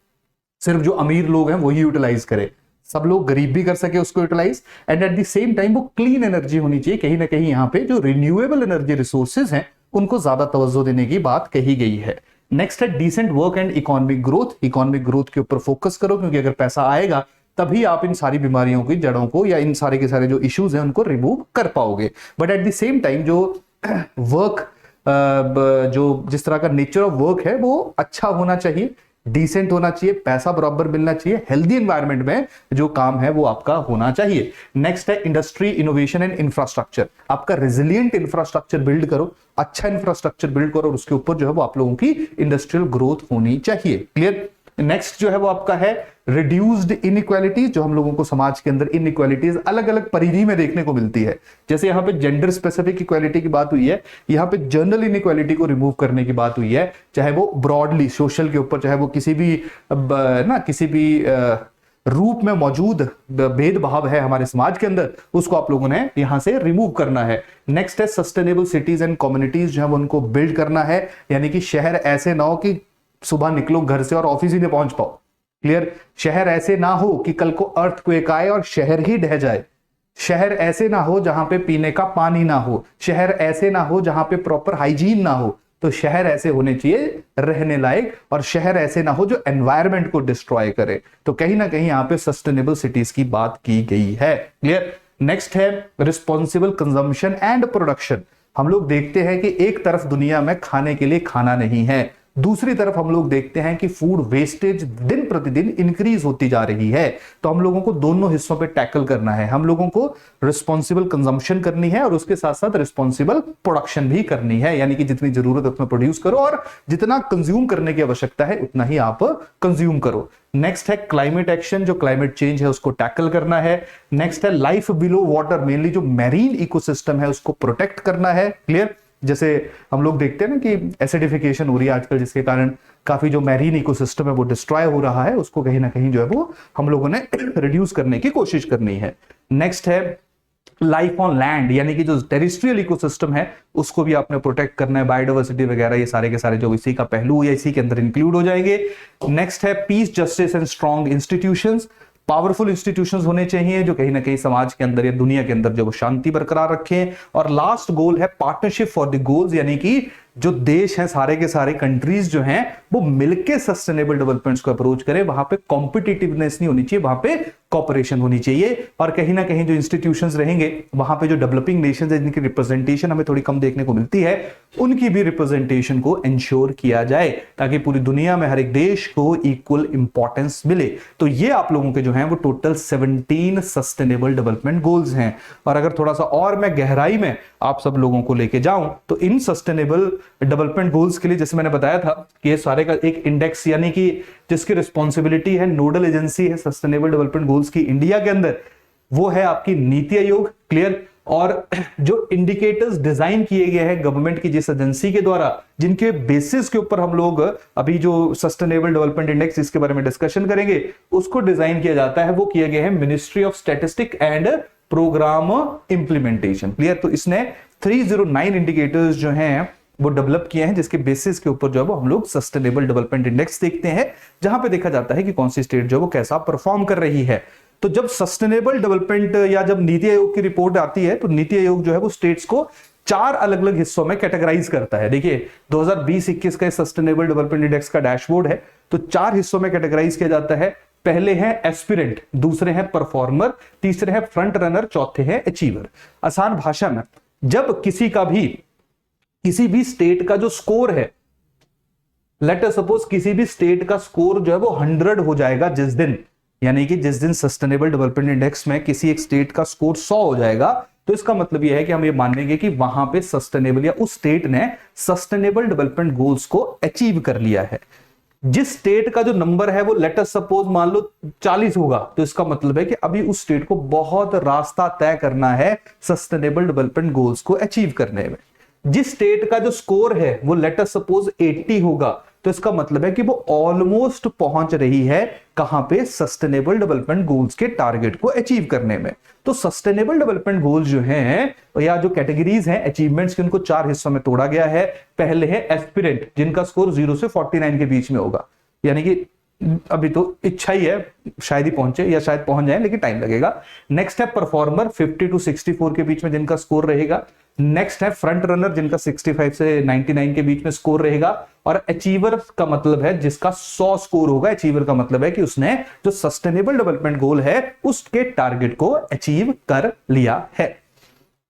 सिर्फ जो अमीर लोग हैं वही यूटिलाइज करें, सब लोग गरीब भी कर सके उसको utilize, and at the same time वो क्लीन एनर्जी होनी चाहिए। कहीं ना कहीं यहाँ पे जो रिन्यूएबल एनर्जी रिसोर्सेज हैं उनको ज्यादा तवज्जो देने की बात कही गई है। नेक्स्ट है decent work and economic growth. Economic growth के ऊपर फोकस करो, क्योंकि अगर पैसा आएगा तभी आप इन सारी बीमारियों की जड़ों को या इन सारे के सारे जो इश्यूज हैं उनको रिमूव कर पाओगे। But at the same time जो वर्क जो जिस तरह का नेचर ऑफ वर्क है वो अच्छा होना चाहिए, डिसेंट होना चाहिए, पैसा बराबर मिलना चाहिए, हेल्दी एनवायरनमेंट में जो काम है वो आपका होना चाहिए। नेक्स्ट है इंडस्ट्री, इनोवेशन एंड इंफ्रास्ट्रक्चर। आपका रेजिलिएंट इंफ्रास्ट्रक्चर बिल्ड करो, अच्छा इंफ्रास्ट्रक्चर बिल्ड करो और उसके ऊपर जो है वो आप लोगों की इंडस्ट्रियल ग्रोथ होनी चाहिए। क्लियर। नेक्स्ट जो है वो आपका है रिड्यूस्ड इनइक्वालिटी, जो हम लोगों को समाज के अंदर इनइक्वालिटीज अलग अलग परिधि में देखने को मिलती है। जैसे यहाँ पे जेंडर स्पेसिफिक इक्वालिटी की बात हुई है, यहाँ पे जनरल इनइक्वालिटी को रिमूव करने की बात हुई है, चाहे वो ब्रॉडली सोशल के ऊपर, चाहे वो किसी भी किसी भी रूप में मौजूद भेदभाव है हमारे समाज के अंदर, उसको आप लोगों ने यहां से रिमूव करना है। नेक्स्ट है सस्टेनेबल सिटीज एंड कम्युनिटीज, जो है उनको बिल्ड करना है, यानी कि शहर ऐसे ना हो कि सुबह निकलो घर से और ऑफिस ही नहीं पहुंच पाओ। क्लियर, शहर ऐसे ना हो कि कल को अर्थक्वेक आए और शहर ही ढह जाए। शहर ऐसे ना हो जहां पे पीने का पानी ना हो। शहर ऐसे ना हो जहां पे प्रॉपर हाइजीन ना हो। तो शहर ऐसे होने चाहिए रहने लायक, और शहर ऐसे ना हो जो एनवायरनमेंट को डिस्ट्रॉय करे। तो कहीं ना कहीं यहां पे सस्टेनेबल सिटीज की बात की गई है। क्लियर। नेक्स्ट है रिस्पॉन्सिबल कंजम्पशन एंड प्रोडक्शन। हम लोग देखते हैं कि एक तरफ दुनिया में खाने के लिए खाना नहीं है, दूसरी तरफ हम लोग देखते हैं कि फूड वेस्टेज दिन प्रतिदिन इंक्रीज होती जा रही है। तो हम लोगों को दोनों हिस्सों पे टैकल करना है। हम लोगों को रिस्पॉन्सिबल कंजम्पशन करनी है और उसके साथ साथ रिस्पॉन्सिबल प्रोडक्शन भी करनी है, यानी कि जितनी जरूरत है उतना प्रोड्यूस करो और जितना कंज्यूम करने की आवश्यकता है उतना ही आप कंज्यूम करो। नेक्स्ट है क्लाइमेट एक्शन, जो क्लाइमेट चेंज है उसको टैकल करना है। नेक्स्ट है लाइफ बिलो वाटर, मेनली जो मैरीन इकोसिस्टम है उसको प्रोटेक्ट करना है। क्लियर। जैसे हम लोग देखते हैं ना कि एसिडिफिकेशन हो रही है आजकल, जिसके कारण काफी जो मैरीन इकोसिस्टम है वो डिस्ट्रॉय हो रहा है, उसको कहीं ना कहीं जो है वो हम लोगों ने रिड्यूस करने की कोशिश करनी है। नेक्स्ट है लाइफ ऑन लैंड, यानी कि जो टेरिस्ट्रियल इकोसिस्टम है उसको भी आपने प्रोटेक्ट करना है, बायोडाइवर्सिटी वगैरह, ये सारे के सारे जो इसी का पहलू या इसी के अंदर इंक्लूड हो जाएंगे। नेक्स्ट है peace, justice and strong institutions. Powerful institutions होने चाहिए जो कहीं ना कहीं समाज के अंदर या दुनिया के अंदर जो वो शांति बरकरार रखें। और लास्ट गोल है पार्टनरशिप फॉर द गोल्स, यानी कि जो देश हैं सारे के सारे कंट्रीज जो हैं वो मिलके सस्टेनेबल डेवलपमेंट्स को अप्रोच करें। वहां पे कॉम्पिटिटिवनेस नहीं होनी चाहिए, वहां पे कॉपरेशन होनी चाहिए। और कहीं ना कहीं जो इंस्टीट्यूशंस रहेंगे वहां पे जो डेवलपिंग नेशंस है जिनकी रिप्रेजेंटेशन हमें थोड़ी कम देखने को मिलती है, उनकी भी रिप्रेजेंटेशन को इंश्योर किया जाए ताकि पूरी दुनिया में हर एक देश को इक्वल इंपॉर्टेंस मिले। तो ये आप लोगों के जो हैं वो टोटल 17 सस्टेनेबल डेवलपमेंट गोल्स हैं। और अगर थोड़ा सा और मैं गहराई में आप सब लोगों को लेके जाऊं तो इन सस्टेनेबल डेवलपमेंट गोल्स के लिए, जैसे मैंने बताया था कि ये सारे का एक इंडेक्स, यानी कि जिसकी रिस्पॉन्सिबिलिटी है, नोडल एजेंसी है सस्टेनेबल डेवलपमेंट गोल्स की इंडिया के अंदर, वो है आपकी नीति आयोग। क्लियर। और जो इंडिकेटर्स डिजाइन किए गए हैं गवर्नमेंट की जिस एजेंसी के द्वारा, जिनके बेसिस के ऊपर हम लोग अभी जो सस्टेनेबल डेवलपमेंट इंडेक्स इसके बारे में डिस्कशन करेंगे, उसको डिजाइन किया जाता है, वो किए गए हैं ministry of statistic and programme implementation. Clear. तो इसने 309 इंडिकेटर्स जो हैं वो डेवलप किए हैं, जिसके बेसिस के ऊपर जो है वो हम लोग सस्टेनेबल डेवलपमेंट इंडेक्स देखते हैं, जहां पे देखा जाता है कि कौन सी स्टेट जो है वो कैसा परफॉर्म कर रही है। तो जब सस्टेनेबल डेवलपमेंट या जब नीति आयोग की रिपोर्ट आती है तो नीति आयोग जो है वो स्टेट्स को 4 अलग अलग हिस्सों में कैटेगराइज करता है। देखिए 2020-21 का सस्टेनेबल डेवलपमेंट इंडेक्स का डैशबोर्ड है, तो 4 हिस्सों में कैटेगराइज किया जाता है। पहले हैं एस्पिरेंट, दूसरे हैं परफॉर्मर, तीसरे हैं फ्रंट रनर, चौथे हैं अचीवर। आसान भाषा में, जब किसी भी स्टेट का जो स्कोर है, लेट अस सपोज किसी भी स्टेट का स्कोर जो है वो 100 हो जाएगा जिस दिन, यानी कि जिस दिन सस्टेनेबल डेवलपमेंट इंडेक्स में किसी एक स्टेट का स्कोर 100 हो जाएगा, तो इसका मतलब यह है कि हम ये मानेंगे कि वहां पे सस्टेनेबल या उस स्टेट ने सस्टेनेबल डेवलपमेंट गोल्स को अचीव कर लिया है। जिस स्टेट का जो नंबर है वो लेट अस सपोज मान लो 40 होगा, तो इसका मतलब है कि अभी उस स्टेट को बहुत रास्ता तय करना है सस्टेनेबल डेवलपमेंट गोल्स को अचीव करने में। जिस स्टेट का जो स्कोर है वो लेट अस सपोज 80 होगा, तो इसका मतलब है कि वो ऑलमोस्ट पहुंच रही है कहां पे, सस्टेनेबल डेवलपमेंट गोल्स के टारगेट को अचीव करने में। तो सस्टेनेबल डेवलपमेंट गोल्स जो हैं या जो कैटेगरीज हैं अचीवमेंट्स की, उनको 4 हिस्सों में तोड़ा गया है। पहले है एस्पिरेंट, जिनका स्कोर 0 से 49 के बीच में होगा, यानी कि अभी तो इच्छा ही है शायद ही पहुंचे या शायद पहुंच जाए, लेकिन टाइम लगेगा। नेक्स्ट है परफॉर्मर, 50 to 64 के बीच में जिनका स्कोर रहेगा। नेक्स्ट है फ्रंट रनर, जिनका 65 से 99 के बीच में स्कोर रहेगा। और अचीवर का मतलब है जिसका 100 स्कोर होगा। अचीवर का मतलब है कि उसने जो सस्टेनेबल डेवलपमेंट गोल है उसके टारगेट को अचीव कर लिया है।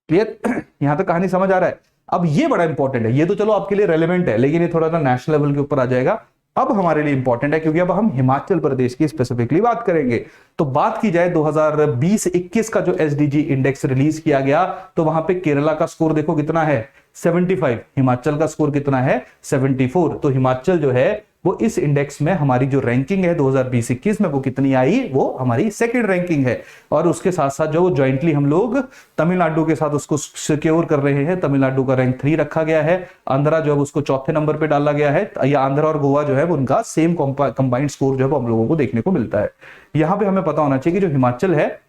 क्लियर। यहां तक कहानी समझ आ रहा है। अब ये बड़ा इंपॉर्टेंट है, ये तो चलो आपके लिए रेलेवेंट है, लेकिन ये थोड़ा सा नेशनल लेवल के ऊपर आ जाएगा। अब हमारे लिए इंपॉर्टेंट है क्योंकि अब हम हिमाचल प्रदेश की स्पेसिफिकली बात करेंगे। तो बात की जाए 2020-21 का जो एसडीजी इंडेक्स रिलीज किया गया, तो वहां पे केरला का स्कोर देखो कितना है, 75। हिमाचल का स्कोर कितना है, 74। तो हिमाचल जो है वो इस इंडेक्स में हमारी जो रैंकिंग है 2020-21 में वो कितनी आई, वो हमारी सेकंड रैंकिंग है। और उसके साथ साथ जो ज्वाइंटली हम लोग तमिलनाडु के साथ उसको सिक्योर कर रहे हैं। तमिलनाडु का रैंक 3 रखा गया है, आंध्रा जो है उसको चौथे नंबर पे डाला गया है। या आंध्रा और गोवा जो है उनका सेम कंबाइंड स्कोर जो है हम लोगों को देखने को मिलता है। यहां पे हमें पता होना चाहिए कि जो हिमाचल है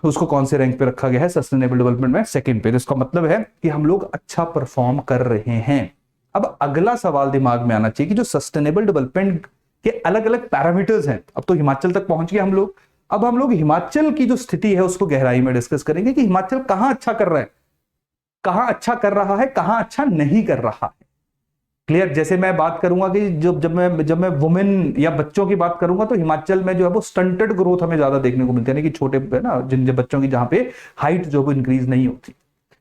उसको कौन से रैंक पे रखा गया है, सस्टेनेबल डेवलपमेंट में सेकंड पे। इसका मतलब है कि हम लोग अच्छा परफॉर्म कर रहे हैं। अब अगला सवाल दिमाग में आना चाहिए कि जो सस्टेनेबल डेवलपमेंट के अलग अलग पैरामीटर्स हैं, अब तो हिमाचल तक पहुंच गए हम लोग। अब हम लोग हिमाचल की जो स्थिति है उसको गहराई में डिस्कस करेंगे कि हिमाचल कहां अच्छा कर रहा है, कहां अच्छा कर रहा है, कहां अच्छा नहीं कर रहा है। क्लियर। जैसे मैं बात करूंगा कि जब मैं वुमेन या बच्चों की बात करूंगा तो हिमाचल में जो है वो स्टंटेड ग्रोथ हमें ज्यादा देखने को मिलती है, कि छोटे ना जिन बच्चों की जहां पे हाइट जो है इंक्रीज नहीं होती,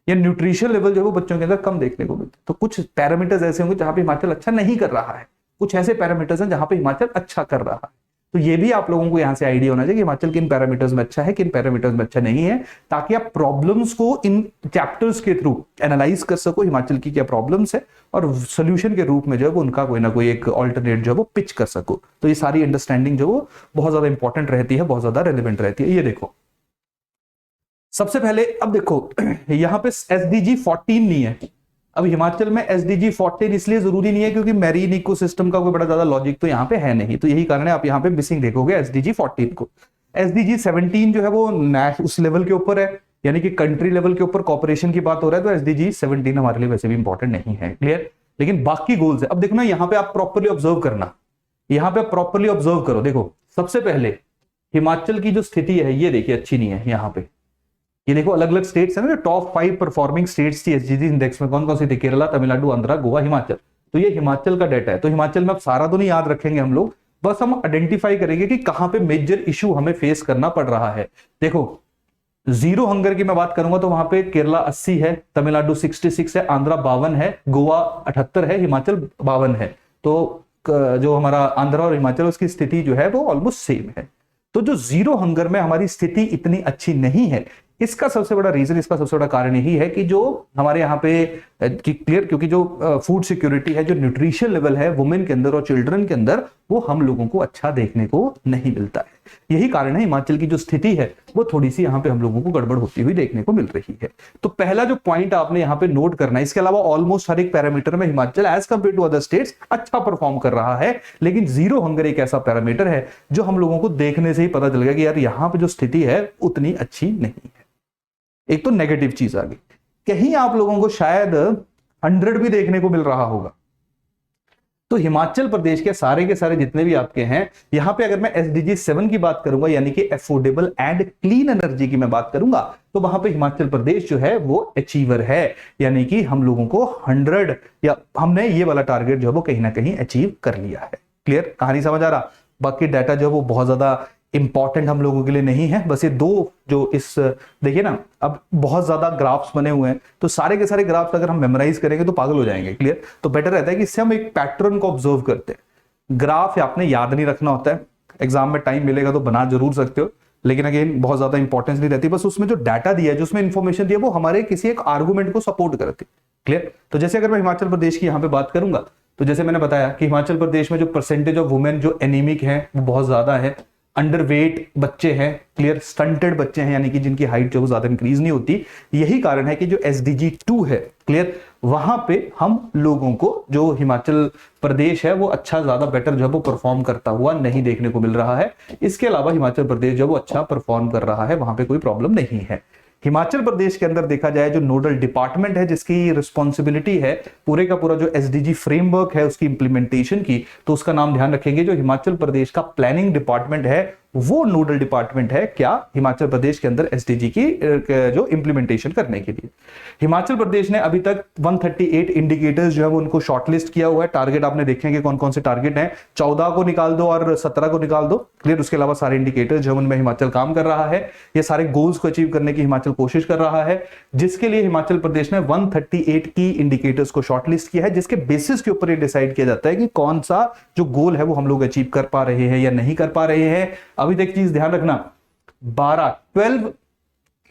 या न्यूट्रिशन लेवल जो है वो बच्चों के अंदर कम देखने को मिलते। तो कुछ पैरामीटर्स ऐसे होंगे जहां पे हिमाचल अच्छा नहीं कर रहा है, कुछ ऐसे पैरामीटर्स हैं जहां पे हिमाचल अच्छा कर रहा है। तो ये भी आप लोगों को यहां से आइडिया होना चाहिए कि हिमाचल किन पैरामीटर्स में अच्छा है, किन पैरामीटर्स में अच्छा नहीं है, ताकि आप प्रॉब्लम्स को इन चैप्टर्स के थ्रू एनालाइज कर सको, हिमाचल की क्या प्रॉब्लम्स है, और सोल्यूशन के रूप में जो है वो उनका कोई ना कोई एक ऑल्टरनेट जो है वो पिच कर सको। तो ये सारी अंडरस्टैंडिंग जो वो बहुत ज्यादा इंपॉर्टेंट रहती है, बहुत ज्यादा रेलिवेंट रहती है। ये देखो सबसे पहले, अब देखो यहां पे एसडीजी 14 नहीं है। अब हिमाचल में एसडीजी 14 इसलिए जरूरी नहीं है क्योंकि मैरीन इकोसिस्टम का कोई बड़ा ज्यादा लॉजिक तो यहाँ पे है नहीं, तो यही कारण है आप यहाँ पे मिसिंग देखोगे एसडीजी 14 को। एसडीजी 17 जो है वो उस लेवल के ऊपर है, यानी कि कंट्री लेवल के ऊपर कॉपरेशन की बात हो रहा है, तो एसडीजी 17 हमारे लिए वैसे भी इंपॉर्टेंट नहीं है। क्लियर। लेकिन बाकी गोल्स है। अब देखो ना, यहाँ पे आप प्रॉपरली ऑब्जर्व करना, यहाँ पे प्रॉपरली ऑब्जर्व करो। देखो सबसे पहले हिमाचल की जो स्थिति है ये देखिए अच्छी नहीं है। यहाँ पे ये देखो अलग अलग स्टेट्स है ना, टॉप 5 परफॉर्मिंग स्टेट्स थी एसडीजी इंडेक्स में, कौन कौन सी थी, केरला, तमिलनाडु, आंध्रा, गोवा, हिमाचल। तो ये हिमाचल का डाटा है। तो हिमाचल में अब सारा तो नहीं याद रखेंगे हम लोग, बस हम आइडेंटिफाई करेंगे कि कहां पे मेजर इशू हमें फेस करना पड़ रहा है। देखो जीरो हंगर की मैं बात करूंगा तो वहां पे केरला 80 है, तमिलनाडु 66 है, आंध्रा 52 है, गोवा 78 है, हिमाचल 52 है। तो जो हमारा आंध्रा और हिमाचल उसकी स्थिति जो है वो ऑलमोस्ट सेम है। तो जो जीरो हंगर में हमारी स्थिति इतनी अच्छी नहीं है, इसका सबसे बड़ा रीजन, इसका सबसे बड़ा कारण यही है कि जो हमारे यहाँ पे क्लियर, क्योंकि जो फूड सिक्योरिटी है, जो न्यूट्रिशन लेवल है वुमेन के अंदर और चिल्ड्रन के अंदर, वो हम लोगों को अच्छा देखने को नहीं मिलता है। यही कारण है हिमाचल की जो स्थिति है वो थोड़ी सी यहाँ पे हम लोगों को गड़बड़ होती हुई देखने को मिल रही है। तो पहला जो पॉइंट आपने यहाँ पे नोट करना है, इसके अलावा ऑलमोस्ट हर एक पैरामीटर में Himachal as compare to other states अच्छा परफॉर्म कर रहा है। लेकिन जीरो हंगर एक ऐसा पैरामीटर है जो हम लोगों को देखने से ही पता चल गया कि यार यहाँ पे जो स्थिति है उतनी अच्छी नहीं है। एक तो नेगेटिव चीज आ गई, कहीं आप लोगों को शायद 100 भी देखने को मिल रहा होगा। तो हिमाचल प्रदेश के सारे जितने भी आपके हैं, यहां पे अगर मैं एसडीजी 7 की बात करूंगा, यानी कि अफोर्डेबल एंड क्लीन एनर्जी की मैं बात करूंगा, तो वहां पे हिमाचल प्रदेश जो है वो अचीवर है। यानी कि हम लोगों को 100 या हमने ये वाला टारगेट जो है वो कहीं ना कहीं अचीव कर लिया है। क्लियर, कहानी समझ आ रहा। बाकी डाटा जो है वो बहुत ज्यादा इंपॉर्टेंट हम लोगों के लिए नहीं है। बस ये दो जो इस देखिए ना, अब बहुत ज्यादा ग्राफ्स बने हुए हैं, तो सारे के सारे ग्राफ्स अगर हम मेमोराइज करेंगे तो पागल हो जाएंगे। क्लियर। तो बेटर रहता है कि इससे हम एक पैटर्न को ऑब्जर्व करते हैं। ग्राफ आपने याद नहीं रखना होता है, एग्जाम में टाइम मिलेगा तो बना जरूर सकते हो, लेकिन अगेन बहुत ज्यादा इंपॉर्टेंस नहीं रहती। बस उसमें जो डाटा दिया है, जो उसमें इंफॉर्मेशन दिया, वो हमारे किसी एक आर्गुमेंट को सपोर्ट करती है। क्लियर। तो जैसे अगर मैं हिमाचल प्रदेश की यहाँ पे बात करूंगा, तो जैसे मैंने बताया कि हिमाचल प्रदेश में जो परसेंटेज ऑफ वुमेन जो एनीमिक है वो बहुत ज्यादा है, अंडरवेट बच्चे हैं, क्लियर, स्टंटेड बच्चे हैं, यानी कि जिनकी हाइट जो ज्यादा इंक्रीज नहीं होती। यही कारण है कि जो एसडीजी 2 है, क्लियर, वहां पे हम लोगों को जो हिमाचल प्रदेश है वो अच्छा, ज्यादा बेटर जो है वो परफॉर्म करता हुआ नहीं देखने को मिल रहा है। इसके अलावा हिमाचल प्रदेश जो वो अच्छा परफॉर्म कर रहा है, वहां पे कोई प्रॉब्लम नहीं है। हिमाचल प्रदेश के अंदर देखा जाए जो नोडल डिपार्टमेंट है, जिसकी रिस्पॉन्सिबिलिटी है पूरे का पूरा जो एसडीजी फ्रेमवर्क है उसकी इंप्लीमेंटेशन की, तो उसका नाम ध्यान रखेंगे, जो हिमाचल प्रदेश का प्लानिंग डिपार्टमेंट है वो नोडल डिपार्टमेंट है क्या हिमाचल प्रदेश के अंदर एसडीजी की जो इंप्लीमेंटेशन करने के लिए। हिमाचल प्रदेश ने अभी तक 138 इंडिकेटर्स जो है वो उनको शॉर्टलिस्ट किया हुआ है। टारगेट आपने देखेंगे कौन कौन से टारगेट हैं, 14 को निकाल दो और 17 को निकाल दो। क्लियर। उसके अलावा सारे इंडिकेटर्स जो उनमें हिमाचल काम कर रहा है, ये सारे गोल्स को अचीव करने की हिमाचल कोशिश कर रहा है, जिसके लिए हिमाचल प्रदेश ने 138 की इंडिकेटर्स को शॉर्टलिस्ट किया है, जिसके बेसिस के ऊपर ये डिसाइड किया जाता है कि कौन सा जो गोल है वो हम लोग अचीव कर पा रहे हैं या नहीं कर पा रहे हैं। अभी तक चीज ध्यान रखना, 12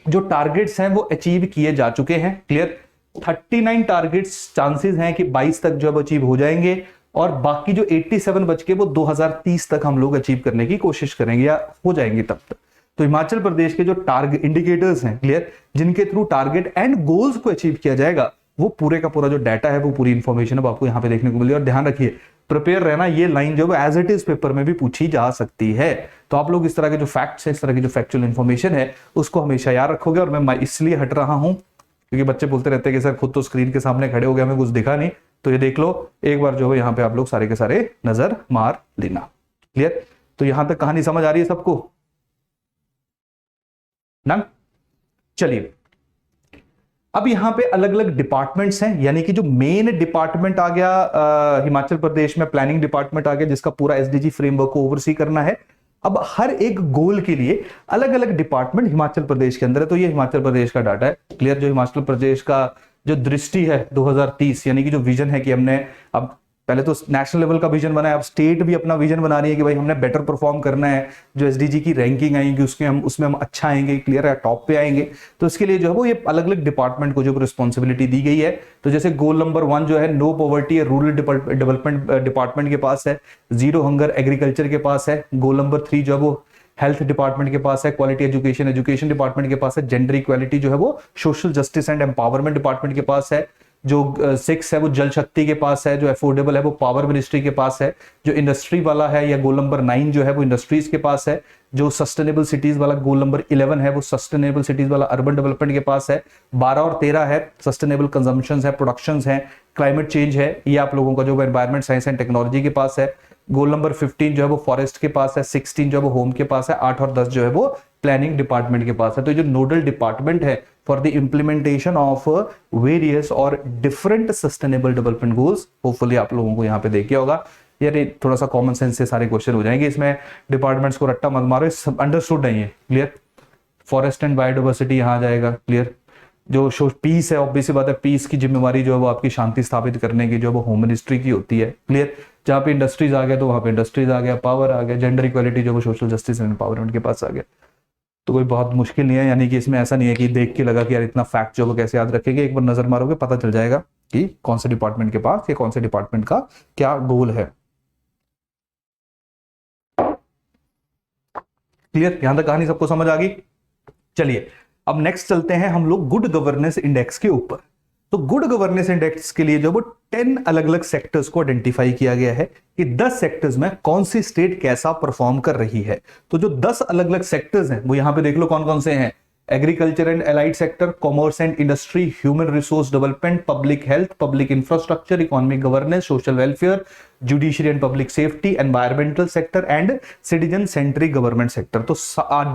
जो टारगेट्स हैं वो अचीव किए जा चुके हैं। क्लियर। 39 टारगेट्स चांसेस हैं कि 22 तक जो अचीव हो जाएंगे, और बाकी जो 87 बच के वो 2030 तक हम लोग अचीव करने की कोशिश करेंगे या हो जाएंगे तब तक। तो हिमाचल प्रदेश के जो टारगेट इंडिकेटर्स हैं, क्लियर, जिनके थ्रू टारगेट एंड गोल्स को अचीव किया जाएगा, वो पूरे का पूरा जो डाटा है, वो पूरी इंफॉर्मेशन अब आपको यहाँ पे देखने को मिली। और ध्यान रखिए, प्रिपेयर रहना, ये लाइन जो है एज इट इज पेपर में भी पूछी जा सकती है। तो आप लोग इस तरह के जो फैक्ट्स है, इस तरह की जो फैक्चुअल इंफॉर्मेशन है, उसको हमेशा याद रखोगे। और मैं इसलिए हट रहा हूं क्योंकि बच्चे बोलते रहते हैं कि सर खुद तो स्क्रीन के सामने खड़े हो गए, हमें कुछ दिखा नहीं। तो ये देख लो एक बार, जो है यहाँ पे आप लोग सारे के सारे नजर मार लेना। क्लियर? तो यहां तक कहानी समझ आ रही है सबको ना? चलिए, अब यहां पे अलग अलग डिपार्टमेंट्स हैं, यानी कि जो मेन डिपार्टमेंट आ गया हिमाचल प्रदेश में, प्लानिंग डिपार्टमेंट आ गया, जिसका पूरा एसडीजी फ्रेमवर्क को ओवरसी करना है। अब हर एक गोल के लिए अलग अलग डिपार्टमेंट हिमाचल प्रदेश के अंदर है। तो ये हिमाचल प्रदेश का डाटा है। क्लियर? जो हिमाचल प्रदेश का जो दृष्टि है 2030, यानी कि जो विजन है कि हमने, अब पहले तो नेशनल लेवल का विजन बना है, अब स्टेट भी अपना विजन बना रही है कि भाई हमने बेटर परफॉर्म करना है। जो एसडीजी की रैंकिंग आएगी उसमें हम अच्छा आएंगे, क्लियर है, टॉप पे आएंगे। तो इसके लिए जो है वो ये अलग अलग डिपार्टमेंट को जो रिस्पॉन्सिबिलिटी दी गई है। तो जैसे गोल नंबर 1 जो है no poverty, rural development department के पास है। जीरो हंगर एग्रीकल्चर के पास है। गोल नंबर 3 जो है वो हेल्थ डिपार्टमेंट के पास है। क्वालिटी एजुकेशन एजुकेशन डिपार्टमेंट के पास है। जेंडर इक्वालिटी जो है वो social justice and empowerment department के पास है। जो 6 है वो जल शक्ति के पास है। जो अफोर्डेबल है वो पावर मिनिस्ट्री के पास है। जो इंडस्ट्री वाला है या गोल नंबर 9 जो है वो इंडस्ट्रीज के पास है। जो सस्टेनेबल सिटीज वाला गोल नंबर 11 है वो सस्टेनेबल सिटीज वाला अर्बन डेवलपमेंट के पास है। 12 और 13 है सस्टेनेबल कंजम्पशन है, प्रोडक्शन है, क्लाइमेट चेंज है, ये आप लोगों का जो एनवायरमेंट साइंस एंड टेक्नोलॉजी के पास है। गोल नंबर 15 जो है वो फॉरेस्ट के पास है। 16 जो है वो होम के पास है। 8 और 10 जो है वो प्लानिंग डिपार्टमेंट के पास है। तो जो नोडल डिपार्टमेंट है for the implementation of various और different sustainable development goals, hopefully आप लोगों को यहाँ पे देखिए होगा। यार थोड़ा सा कॉमन सेंस से सारे क्वेश्चन हो जाएंगे, इसमें डिपार्टमेंट्स को रट्टा मत मारो, अंडरस्टूड नहीं है। क्लियर? फॉरेस्ट एंड बायोडाइवर्सिटी यहाँ जाएगा। क्लियर? जो पीस है, ऑब्वियस बात है, पीस की जिम्मेवारी जो है वो आपकी शांति स्थापित करने की जो है वो होम मिनिस्ट्री की होती है। क्लियर? जहां पे इंडस्ट्रीज आ गया तो वहां पे इंडस्ट्रीज आ गया, पावर आ गया, जेंडर इक्वालिटी जो वो सोशल जस्टिस एंड एम्पावरमेंट के पास आ गया। तो कोई बहुत मुश्किल नहीं है, यानी कि इसमें ऐसा नहीं है कि देख के लगा कि यार इतना फैक्ट जो वो कैसे याद रखेंगे। एक बार नजर मारोगे पता चल जाएगा कि कौन से डिपार्टमेंट के पास या कौन से डिपार्टमेंट का क्या गोल है। क्लियर? यहां तक कहानी सबको समझ आ गई? चलिए, अब नेक्स्ट चलते हैं हम लोग गुड गवर्नेंस इंडेक्स के ऊपर। तो गुड गवर्नेंस इंडेक्स के लिए जो वो 10 अलग अलग सेक्टर्स को आइडेंटिफाई किया गया है कि 10 सेक्टर्स में कौन सी स्टेट कैसा परफॉर्म कर रही है। तो जो 10 अलग अलग सेक्टर्स हैं वो यहां पे देख लो कौन कौन से हैं। Agriculture and allied sector, commerce and industry, human resource development, public health, public infrastructure, economic governance, social welfare, judiciary and public safety, environmental sector and citizen centric government sector. तो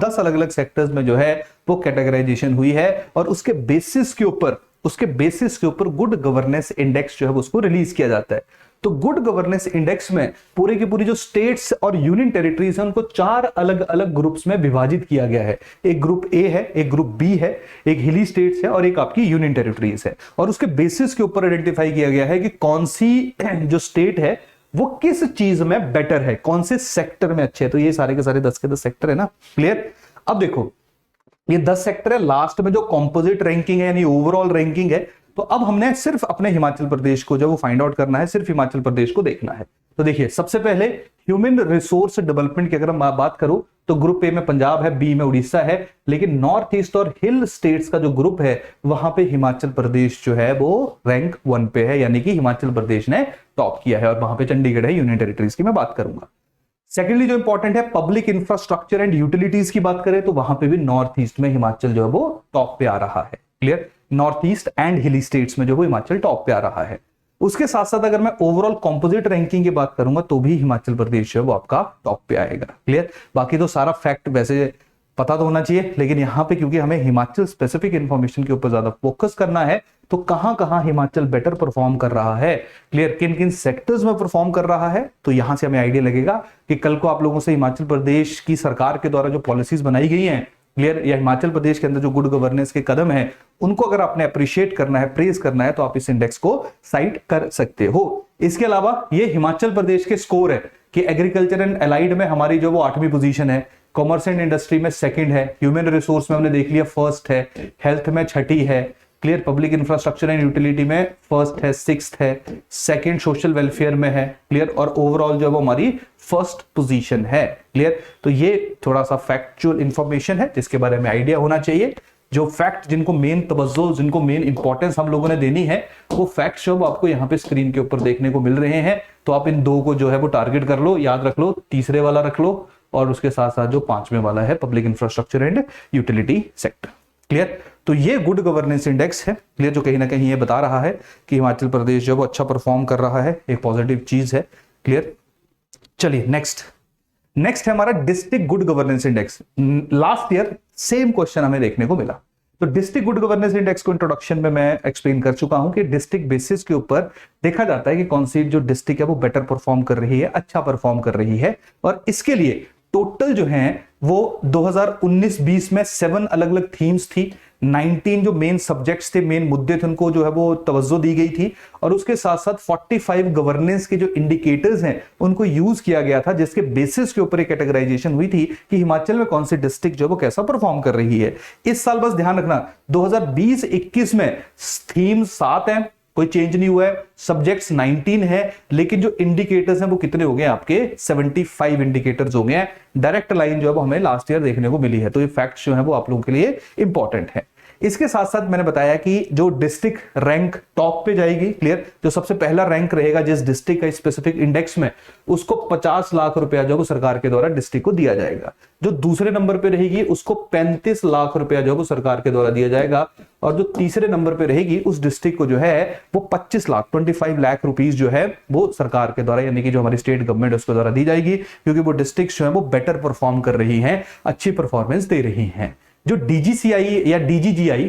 10 अलग अलग सेक्टर्स में जो है वो कैटेगराइजेशन हुई है और उसके बेसिस के ऊपर गुड गवर्नेंस इंडेक्स जो है उसको रिलीज किया जाता है। तो गुड गवर्नेंस इंडेक्स में पूरे की पूरी जो स्टेट्स और यूनियन टेरिटरीज हैं उनको 4 अलग अलग ग्रुप्स में विभाजित किया गया है। एक ग्रुप ए है, एक ग्रुप बी है, एक हिली स्टेट्स है और एक आपकी यूनियन टेरिटरीज है। और उसके बेसिस के ऊपर आइडेंटिफाई किया गया है कि कौन सी जो स्टेट है वो किस चीज में बेटर है, कौन से सेक्टर में अच्छे है। तो ये सारे के सारे 10 के 10 सेक्टर है ना। क्लियर? अब देखो ये 10 सेक्टर है, लास्ट में जो कॉम्पोजिट रैंकिंग है यानी ओवरऑल रैंकिंग है। तो अब हमने सिर्फ अपने हिमाचल प्रदेश को जो वो फाइंड आउट करना है, सिर्फ हिमाचल प्रदेश को देखना है। तो देखिए सबसे पहले ह्यूमन रिसोर्स डेवलपमेंट की अगर मैं बात करूं तो ग्रुप ए में पंजाब है, बी में उड़ीसा है, लेकिन नॉर्थ ईस्ट और हिल स्टेट्स का जो ग्रुप है वहां पे हिमाचल प्रदेश जो है वो रैंक 1 पे है, यानी कि हिमाचल प्रदेश ने टॉप किया है। और वहां पे चंडीगढ़ है, यूनियन टेरिटरीज की मैं बात करूंगा। सेकेंडली जो इंपॉर्टेंट है पब्लिक इंफ्रास्ट्रक्चर एंड यूटिलिटीज की बात करें तो वहां पे भी नॉर्थ ईस्ट में हिमाचल जो है वो टॉप पे आ रहा है। क्लियर? नॉर्थ ईस्ट एंड हिली स्टेट्स में जो वो हिमाचल टॉप पे आ रहा है। उसके साथ साथ अगर मैं ओवरऑल कंपोजिट रैंकिंग की बात करूंगा तो भी हिमाचल प्रदेश जो है वो आपका टॉप पे आएगा। क्लियर? बाकी तो सारा फैक्ट वैसे पता तो होना चाहिए, लेकिन यहां पे क्योंकि हमें हिमाचल स्पेसिफिक इंफॉर्मेशन के ऊपर ज्यादा फोकस करना है तो कहां कहां हिमाचल बेटर परफॉर्म कर रहा है, क्लियर, किन किन सेक्टर्स में परफॉर्म कर रहा है, तो यहां से हमें आइडिया लगेगा कि कल को आप लोगों से हिमाचल प्रदेश की सरकार के द्वारा जो पॉलिसीज बनाई गई हैं, क्लियर, या हिमाचल प्रदेश के अंदर जो गुड गवर्नेंस के कदम है उनको अगर आपने अप्रिशिएट करना है, प्रेज करना है, तो आप इस इंडेक्स को साइट कर सकते हो। इसके अलावा ये हिमाचल प्रदेश के स्कोर है कि एग्रीकल्चर एंड एलाइड में हमारी जो वो 8वीं पोजीशन है, कॉमर्स एंड इंडस्ट्री में सेकंड है, ह्यूमन रिसोर्स में हमने देख लिया फर्स्ट है, हेल्थ में छठी है, clear. Public infrastructure and utility में फर्स्ट है, सिक्स्थ है, सेकंड सोशल वेलफेयर में है, क्लियर, और ओवरऑल जो है वो हमारी फर्स्ट पोजीशन है, क्लियर। तो ये थोड़ा सा फैक्चुअल इंफॉर्मेशन है जिसके बारे में आइडिया होना चाहिए। जो फैक्ट जिनको मेन तवज्जो, जिनको मेन इंपॉर्टेंस हम लोगों ने देनी है, वो फैक्ट जो आपको यहाँ पे स्क्रीन के ऊपर देखने को मिल रहे हैं। तो आप इन दो को जो है वो टारगेट कर लो, याद रख लो, तीसरे वाला रख लो, और उसके साथ साथ जो पांचवें वाला है public infrastructure and utility sector, clear. तो ये गुड गवर्नेंस इंडेक्स है, क्लियर, जो कहीं ना कहीं ये बता रहा है कि हिमाचल प्रदेश जो है वो अच्छा परफॉर्म कर रहा है, एक पॉजिटिव चीज है, क्लियर। चलिए नेक्स्ट है हमारा district good governance index. Last year same question हमें देखने को मिला। तो डिस्ट्रिक्ट गुड गवर्नेंस इंडेक्स को इंट्रोडक्शन में मैं एक्सप्लेन कर चुका हूं कि डिस्ट्रिक्ट बेसिस के ऊपर देखा जाता है कि कौन सी जो डिस्ट्रिक्ट है वो बेटर परफॉर्म कर रही है, अच्छा परफॉर्म कर रही है, और इसके लिए टोटल जो है वो 2019-20 में 7 अलग अलग थीम्स थी, 19 जो मेन सब्जेक्ट्स थे, मेन मुद्दे थे, उनको जो है वो तवज्जो दी गई थी, और उसके साथ साथ 45 गवर्नेंस के जो इंडिकेटर्स हैं उनको यूज किया गया था, जिसके बेसिस के ऊपर एक कैटेगराइजेशन हुई थी कि हिमाचल में कौन सी डिस्ट्रिक्ट जो है वो कैसा परफॉर्म कर रही है। इस साल बस ध्यान रखना 2020-21 में थीम 7 है, कोई चेंज नहीं हुआ है, सब्जेक्ट्स 19 है, लेकिन जो इंडिकेटर्स हैं वो कितने हो गए आपके 75 इंडिकेटर्स हो गए हैं। डायरेक्ट लाइन जो है वो हमें लास्ट ईयर देखने को मिली है। तो ये फैक्ट्स जो है वो आप लोगों के लिए इंपॉर्टेंट है। इसके साथ साथ मैंने बताया कि जो डिस्ट्रिक्ट रैंक टॉप पे जाएगी, क्लियर, जो सबसे पहला रैंक रहेगा जिस डिस्ट्रिक्ट का स्पेसिफिक इंडेक्स में, उसको 50 लाख रुपया जो सरकार के द्वारा डिस्ट्रिक्ट को दिया जाएगा। जो दूसरे नंबर पे रहेगी उसको 35 लाख रुपया जो सरकार के द्वारा दिया जाएगा, और जो तीसरे नंबर पे रहेगी उस डिस्ट्रिक्ट को जो है वो 25 लाख रुपीस जो है वो सरकार के द्वारा, यानी कि जो हमारी स्टेट गवर्नमेंट उसके द्वारा दी जाएगी, क्योंकि वो डिस्ट्रिक्ट जो है वो बेटर परफॉर्म कर रही हैं, अच्छी परफॉर्मेंस दे रही हैं। जो डीजीसीआई या डीजीजीआई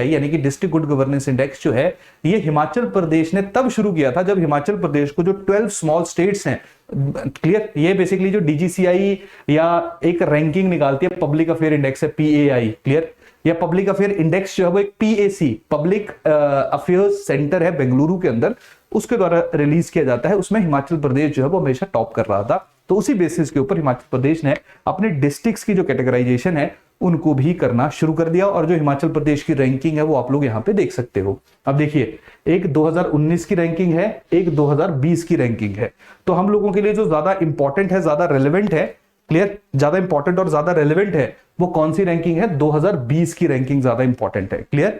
यानी कि डिस्ट्रिक्ट गुड गवर्नेंस इंडेक्स जो है, ये हिमाचल प्रदेश ने तब शुरू किया था जब हिमाचल प्रदेश को जो 12 स्मॉल स्टेट्स हैं, क्लियर, ये बेसिकली जो डीजीसीआई या एक रैंकिंग निकालती है, पब्लिक अफेयर इंडेक्स है पीएआई, क्लियर, या पब्लिक अफेयर इंडेक्स जो है वो एक पीएसी पब्लिक अफेयर्स सेंटर है बेंगलुरु के अंदर, उसके द्वारा रिलीज किया जाता है। उसमें हिमाचल प्रदेश जो है वो हमेशा टॉप कर रहा था। तो उसी बेसिस के ऊपर हिमाचल प्रदेश ने अपने डिस्ट्रिक्ट्स की जो कैटेगराइजेशन है उनको भी करना शुरू कर दिया, और जो हिमाचल प्रदेश की रैंकिंग है वो आप लोग यहां पे देख सकते हो। अब देखिए, एक 2019 की रैंकिंग है, एक 2020 की रैंकिंग है। तो हम लोगों के लिए जो ज्यादा इंपॉर्टेंट है, ज्यादा रेलेवेंट है, क्लियर, ज्यादा इंपॉर्टेंट और ज्यादा रेलेवेंट है, वो कौन सी रैंकिंग है? 2020 की रैंकिंग ज्यादा इंपॉर्टेंट है, क्लियर,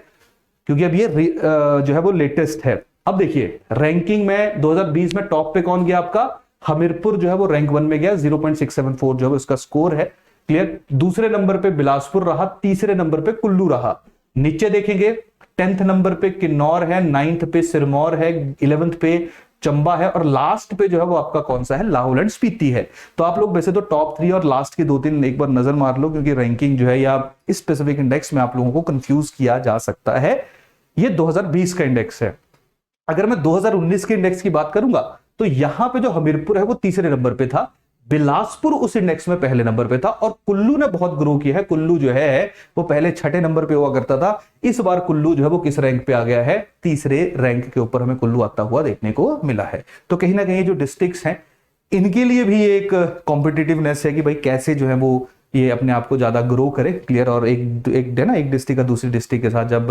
क्योंकि अब ये जो है वो लेटेस्ट है। अब देखिए रैंकिंग में 2020 में टॉप पे कौन गया आपका? हमीरपुर जो है वो रैंक 1 में गया, 0.674 जो है उसका स्कोर है, क्लियर। दूसरे नंबर पे बिलासपुर रहा, तीसरे नंबर पे कुल्लू रहा। नीचे देखेंगे 10th नंबर पे किन्नौर है, 9th पे सिरमौर है, 11th पे चंबा है, और लास्ट पे जो है वो आपका कौन सा है? लाहौल एंड स्पीति है। तो आप लोग वैसे तो टॉप 3 और लास्ट के 2-3 एक बार नजर मार लो, क्योंकि रैंकिंग जो है या इस स्पेसिफिक इंडेक्स में आप लोगों को कंफ्यूज किया जा सकता है। ये 2020 का इंडेक्स है। अगर मैं 2019 के इंडेक्स की बात करूंगा तो यहां पे जो हमीरपुर है वो तीसरे नंबर पे था, बिलासपुर उस इंडेक्स में पहले नंबर पे था, और कुल्लू ने बहुत ग्रो किया है। कुल्लू जो है वो पहले 6ठे नंबर पे हुआ करता था, इस बार कुल्लू जो है वो किस रैंक पे आ गया है? तीसरे रैंक के ऊपर हमें कुल्लू आता हुआ देखने को मिला है। तो कहीं ना कहीं जो डिस्ट्रिक्ट्स हैं इनके लिए भी एक कॉम्पिटिटिवनेस है कि भाई कैसे जो है वो ये अपने आप को ज्यादा ग्रो करे, क्लियर। और एक डिस्ट्रिक्ट का दूसरी डिस्ट्रिक्ट के साथ जब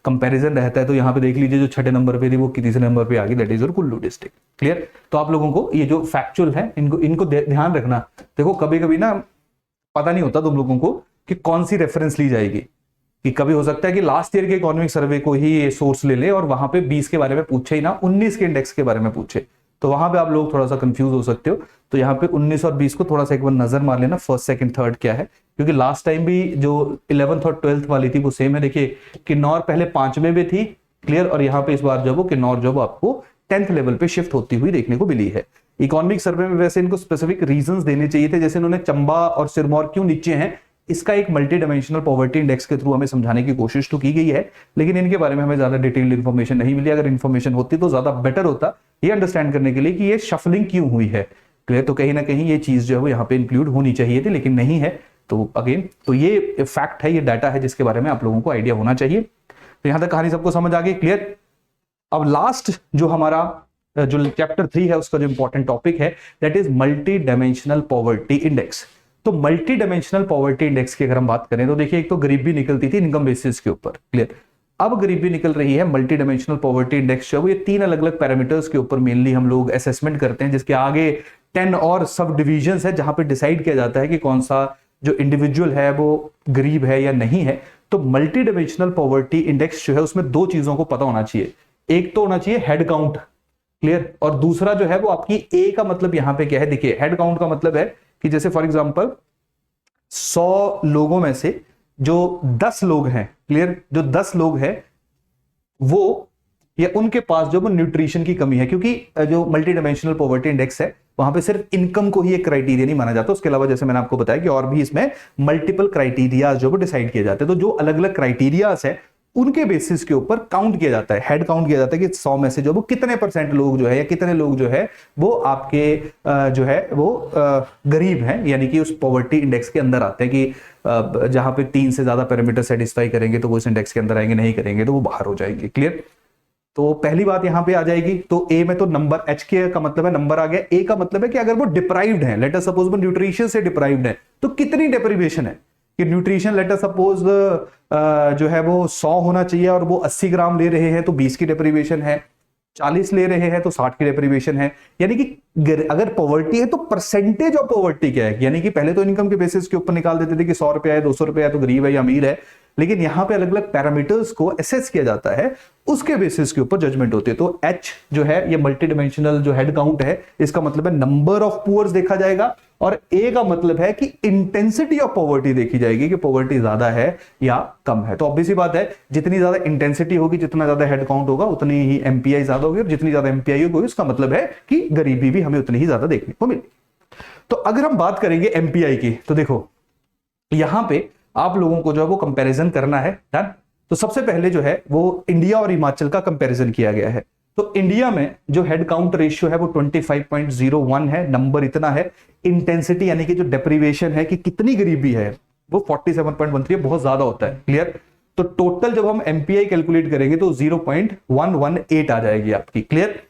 कंपैरिजन रहता है तो यहाँ पे देख लीजिए जो 6ठे नंबर पे थी वो तीसरे नंबर पे आ गई, that is your Kullu district, clear. तो आप लोगों को ये जो फैक्चुअल है इनको ध्यान रखना। देखो कभी कभी ना पता नहीं होता तुम लोगों को कि कौन सी रेफरेंस ली जाएगी, कि कभी हो सकता है कि लास्ट ईयर के इकोनॉमिक सर्वे को ही सोर्स ले ले और वहां पे 20 के बारे में पूछे ही ना, 19 के इंडेक्स के बारे में पूछे, तो वहां पे आप लोग थोड़ा सा कंफ्यूज हो सकते हो। तो यहाँ पे 19 और 20 को थोड़ा सा एक बार नजर मार लेना, फर्स्ट सेकंड थर्ड क्या है, क्योंकि लास्ट टाइम भी जो 11th और 12th वाली थी वो सेम है। देखिए किन्नौर पहले 5वें में थी, क्लियर, और यहाँ पे इस बार जो वो किन्नौर जो आपको 10th लेवल पे शिफ्ट होती हुई देखने को मिली है। इकोनॉमिक सर्वे में वैसे इनको स्पेसिफिक रीजंस देने चाहिए थे, जैसे इन्होंने चंबा और सिरमौर क्यों नीचे हैं, इसका एक मल्टी डायमेंशनल पॉवर्टी इंडेक्स के थ्रू हमें समझाने की कोशिश तो की गई है, लेकिन इनके बारे में हमें ज्यादा डिटेल्ड इन्फॉर्मेशन नहीं मिली। अगर इन्फॉर्मेशन होती तो ज्यादा बेटर होता ये अंडरस्टैंड करने के लिए कि ये शफलिंग क्यों हुई है, क्लियर। तो कहीं ना कहीं ये चीज जो है वो यहाँ पे इंक्लूड होनी चाहिए थी, लेकिन नहीं है। तो अगेन तो ये फैक्ट है, ये डाटा है जिसके बारे में आप लोगों को आइडिया होना चाहिए। तो यहां तक कहानी सबको समझ आ गई, क्लियर। अब लास्ट जो हमारा जो चैप्टर 3 है उसका जो इंपॉर्टेंट टॉपिक है that is multi dimensional poverty index. तो मल्टी डायमेंशनल पॉवर्टी इंडेक्स की अगर हम बात करें तो देखिए एक तो गरीबी निकलती थी इनकम बेसिस के ऊपर, क्लियर। अब गरीबी निकल रही है मल्टी डायमेंशनल पॉवर्टी इंडेक्स जो है, ये 3 अलग अलग पैरामीटर्स के ऊपर मेनली हम लोग असेसमेंट करते हैं, जिसके आगे 10 और सब डिविजन्स है जहां पे डिसाइड किया जाता है कि कौन सा जो इंडिविजुअल है वो गरीब है या नहीं है। तो मल्टी डायमेंशनल पॉवर्टी इंडेक्स जो है उसमें 2 चीजों को पता होना चाहिए। एक तो होना चाहिए हेड काउंट, क्लियर, और दूसरा जो है वो आपकी ए का मतलब यहां पे क्या है, देखिए हेड काउंट का मतलब है कि जैसे फॉर एग्जांपल 100 लोगों में से जो 10 लोग हैं, क्लियर, जो 10 लोग हैं वो या उनके पास जो वो न्यूट्रिशन की कमी है, क्योंकि जो मल्टी डायमेंशनल पॉवर्टी इंडेक्स है वहां पे सिर्फ इनकम को ही एक क्राइटेरिया नहीं माना जाता, उसके अलावा जैसे मैंने आपको बताया कि और भी इसमें मल्टीपल क्राइटेरिया जो वो डिसाइड किए जाते हैं। तो जो अलग अलग क्राइटेरियाज है उनके बेसिस के ऊपर काउंट किया जाता है, हेड काउंट किया जाता है कि 100 में से जो वो कितने % लोग जो है या कितने लोग जो है वो आपके जो है वो गरीब हैं, यानी कि उस पॉवर्टी इंडेक्स के अंदर आते हैं कि जहां पे 3 से ज्यादा पैरामीटर सेटिस्फाई करेंगे तो वो इस इंडेक्स के अंदर आएंगे, नहीं करेंगे तो वो बाहर हो जाएंगे, क्लियर। तो पहली बात यहां पे आ जाएगी, तो ए में तो नंबर, एच के का मतलब है नंबर आ गया, ए का मतलब है कि अगर वो डिप्राइव्ड है, लेट अस सपोज वो न्यूट्रिशन से डिप्राइव्ड है, तो कितनी डिप्रीवेशन है कि न्यूट्रिशन लेट अस सपोज जो है वो 100 होना चाहिए और वो 80 ग्राम ले रहे हैं तो 20 की डिप्रीवेशन है, 40 ले रहे हैं तो 60 की डिप्रीवेशन है। यानी कि अगर पॉवर्टी है तो परसेंटेज ऑफ पॉवर्टी क्या है, यानी कि पहले तो इनकम के बेसिस के ऊपर निकाल देते थे कि 100 रुपया है, 200 रुपया है तो गरीब है या अमीर है, लेकिन यहां पे अलग अलग पैरामीटर्स को असेस किया जाता है, उसके बेसिस के ऊपर जजमेंट होती है। तो एच जो है ये मल्टी डायमेंशनल जो हेड काउंट है, इसका मतलब है नंबर ऑफ पुअर्स देखा जाएगा, और ए का मतलब है कि इंटेंसिटी ऑफ पॉवर्टी देखी जाएगी कि पॉवर्टी ज्यादा है या कम है। तो ऑब्वियस सी बात है, जितनी ज्यादा इंटेंसिटी होगी, जितना ज्यादा हेड काउंट होगा, उतनी ही एमपीआई ज्यादा होगी, और जितनी ज्यादा एमपीआई होगी उसका मतलब है कि गरीबी भी हमें उतनी ही ज्यादा देखने को मिलेगी। तो अगर हम बात करेंगे एमपीआई की, तो देखो यहां पे आप लोगों को जो है वो कंपैरिजन करना है, डन। तो सबसे पहले जो है वो इंडिया और हिमाचल का कंपैरिजन किया गया है। तो इंडिया में जो हेड काउंट रेशियो है वो 25.01 है, नंबर इतना है। इंटेंसिटी यानी कि जो डेप्रीवेशन है कि कितनी गरीबी है वो 47.13, बहुत ज्यादा होता है, क्लियर। तो टोटल जब हम एमपीआई कैलकुलेट करेंगे तो 0.118 आ जाएगी आपकी, क्लियर।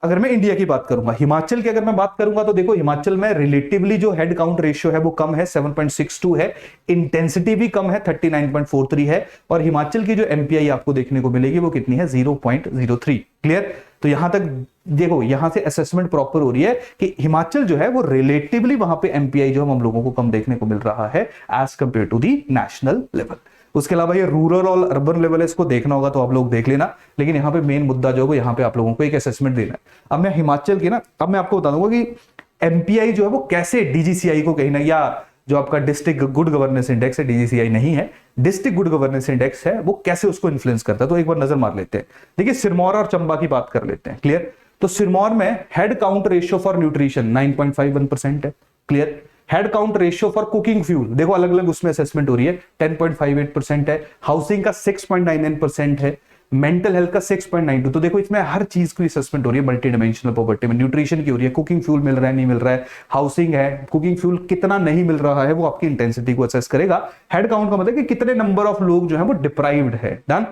अगर मैं इंडिया की बात करूंगा, हिमाचल की अगर मैं बात करूंगा तो देखो हिमाचल में रिलेटिवली जो हेड काउंट रेशियो है वो कम है, 7.62 है, इंटेंसिटी भी कम है, 39.43 है, और हिमाचल की जो एमपीआई आपको देखने को मिलेगी वो कितनी है, 0.03, क्लियर। तो यहां तक देखो, यहां से असेसमेंट प्रॉपर हो रही है कि हिमाचल जो है वो रिलेटिवली वहां पे एमपीआई जो हम लोगों को कम देखने को मिल रहा है as compare to the national level. उसके अलावा ये रूरल और अर्बन लेवल है, इसको देखना होगा तो आप लोग देख लेना, लेकिन यहाँ पे मेन मुद्दा जो है यहाँ पे आप लोगों को एक असेसमेंट देना है। अब मैं हिमाचल की ना, अब मैं आपको बता दूंगा कि एमपीआई जो है वो कैसे डीजीसीआई को कहीं ना, या जो आपका डिस्ट्रिक्ट गुड गवर्नेंस इंडेक्स है, डीजीसीआई नहीं है, डिस्ट्रिक्ट गुड गवर्नेंस इंडेक्स है, वो कैसे उसको इन्फ्लुएंस करता है। तो एक बार नजर मार लेते हैं। देखिए सिरमौर और चंबा की बात कर लेते हैं, क्लियर। तो सिरमौर में head count ratio for nutrition 9.51% है, clear. Head count ratio for cooking fuel देखो अलग अलग उसमें असेसमेंट हो रही है, 10.58% है। हाउसिंग का 6.99% है। मेंटल हेल्थ का 6.92। तो देखो इसमें हर चीज की असेसमेंट हो रही है मल्टी डायमेंशनल पॉवर्टी में। न्यूट्रिशन की हो रही है, कुकिंग फ्यूल मिल रहा है नहीं मिल रहा है, हाउसिंग है, कुकिंग फ्यूल कितना नहीं मिल रहा है वो आपकी इंटेंसिटी को असेस करेगा। हेड काउंट का मतलब कि कितने नंबर ऑफ लोग जो है वो डिप्राइव्ड है, डन।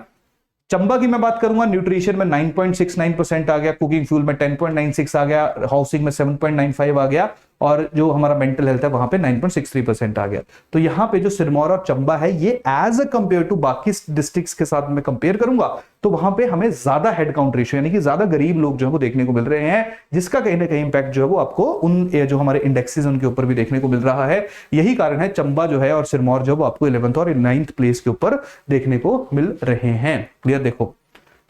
चंबा की मैं बात करूंगा, न्यूट्रिशन में 9.69% आ गया, कुकिंग फ्यूल में 10.96 आ गया, हाउसिंग में 7.95 आ गया, और जो हमारा मेंटल हेल्थ है वहां पे 9.63% आ गया। तो यहां पे जो सिरमौर और चंबा है ये एज अ कंपेयर टू बाकी डिस्ट्रिक्ट्स के साथ में कंपेयर करूंगा तो वहां पे हमें ज्यादा हेड काउंट रेशियो यानी कि ज्यादा गरीब लोग जो है वो देखने को मिल रहे हैं, जिसका कहीं ना कहीं इंपैक्ट जो है वो आपको उन जो हमारे इंडेक्सेस उनके ऊपर भी देखने को मिल रहा है। यही कारण है चंबा जो है और सिरमौर जो है वो आपको 11th और 9th प्लेस के ऊपर देखने को मिल रहे हैं, क्लियर। देखो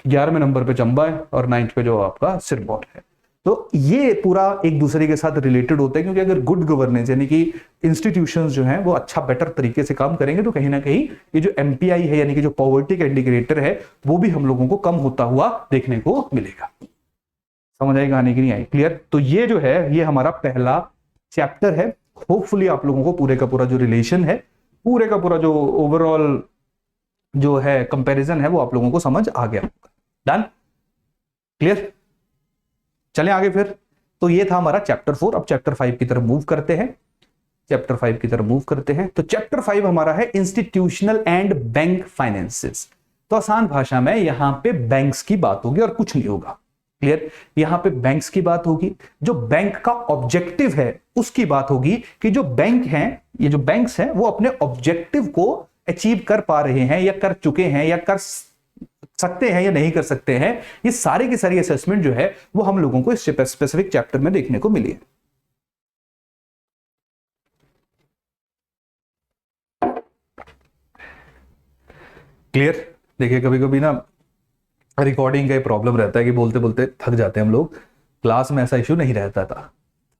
11वें नंबर पे चंबा है और 9th पे जो आपका सिरमौर है। तो ये पूरा एक दूसरे के साथ रिलेटेड होता है, क्योंकि अगर गुड गवर्नेंस यानी कि इंस्टीट्यूशंस जो हैं वो अच्छा बेटर तरीके से काम करेंगे तो कहीं ना कहीं ये जो एमपीआई है यानी कि जो पॉवर्टी का इंडिकेटर है वो भी हम लोगों को कम होता हुआ देखने को मिलेगा। समझ आई कहानी की नहीं आई, क्लियर। तो ये जो है ये हमारा पहला चैप्टर है। होपफुली आप लोगों को पूरे का पूरा जो रिलेशन है, पूरे का पूरा जो ओवरऑल जो है कंपैरिजन है वो आप लोगों को समझ आ गया होगा, डन, क्लियर। चलें आगे फिर। तो ये था हमारा चैप्टर 4। अब चैप्टर 5 की तरफ मूव करते हैं। चैप्टर 5 की तरफ मूव करते हैं। तो चैप्टर 5 हमारा है इंस्टीट्यूशनल एंड बैंक फाइनेंसेस। तो आसान भाषा में यहां पे बैंक्स की बात होगी और कुछ नहीं होगा, क्लियर। यहां पे बैंक्स की बात होगी, जो बैंक का ऑब्जेक्टिव है उसकी बात होगी कि जो बैंक हैं, ये जो बैंक्स हैं वो अपने ऑब्जेक्टिव को अचीव कर पा रहे हैं या कर चुके हैं या कर सकते हैं या नहीं कर सकते हैं, ये सारी की सारी असेसमेंट जो है वो हम लोगों को इस स्पेसिफिक चैप्टर में देखने को मिली है। क्लियर? देखिए कभी कभी ना रिकॉर्डिंग का प्रॉब्लम रहता है कि बोलते बोलते थक जाते हैं हम लोग। क्लास में ऐसा इशू नहीं रहता था।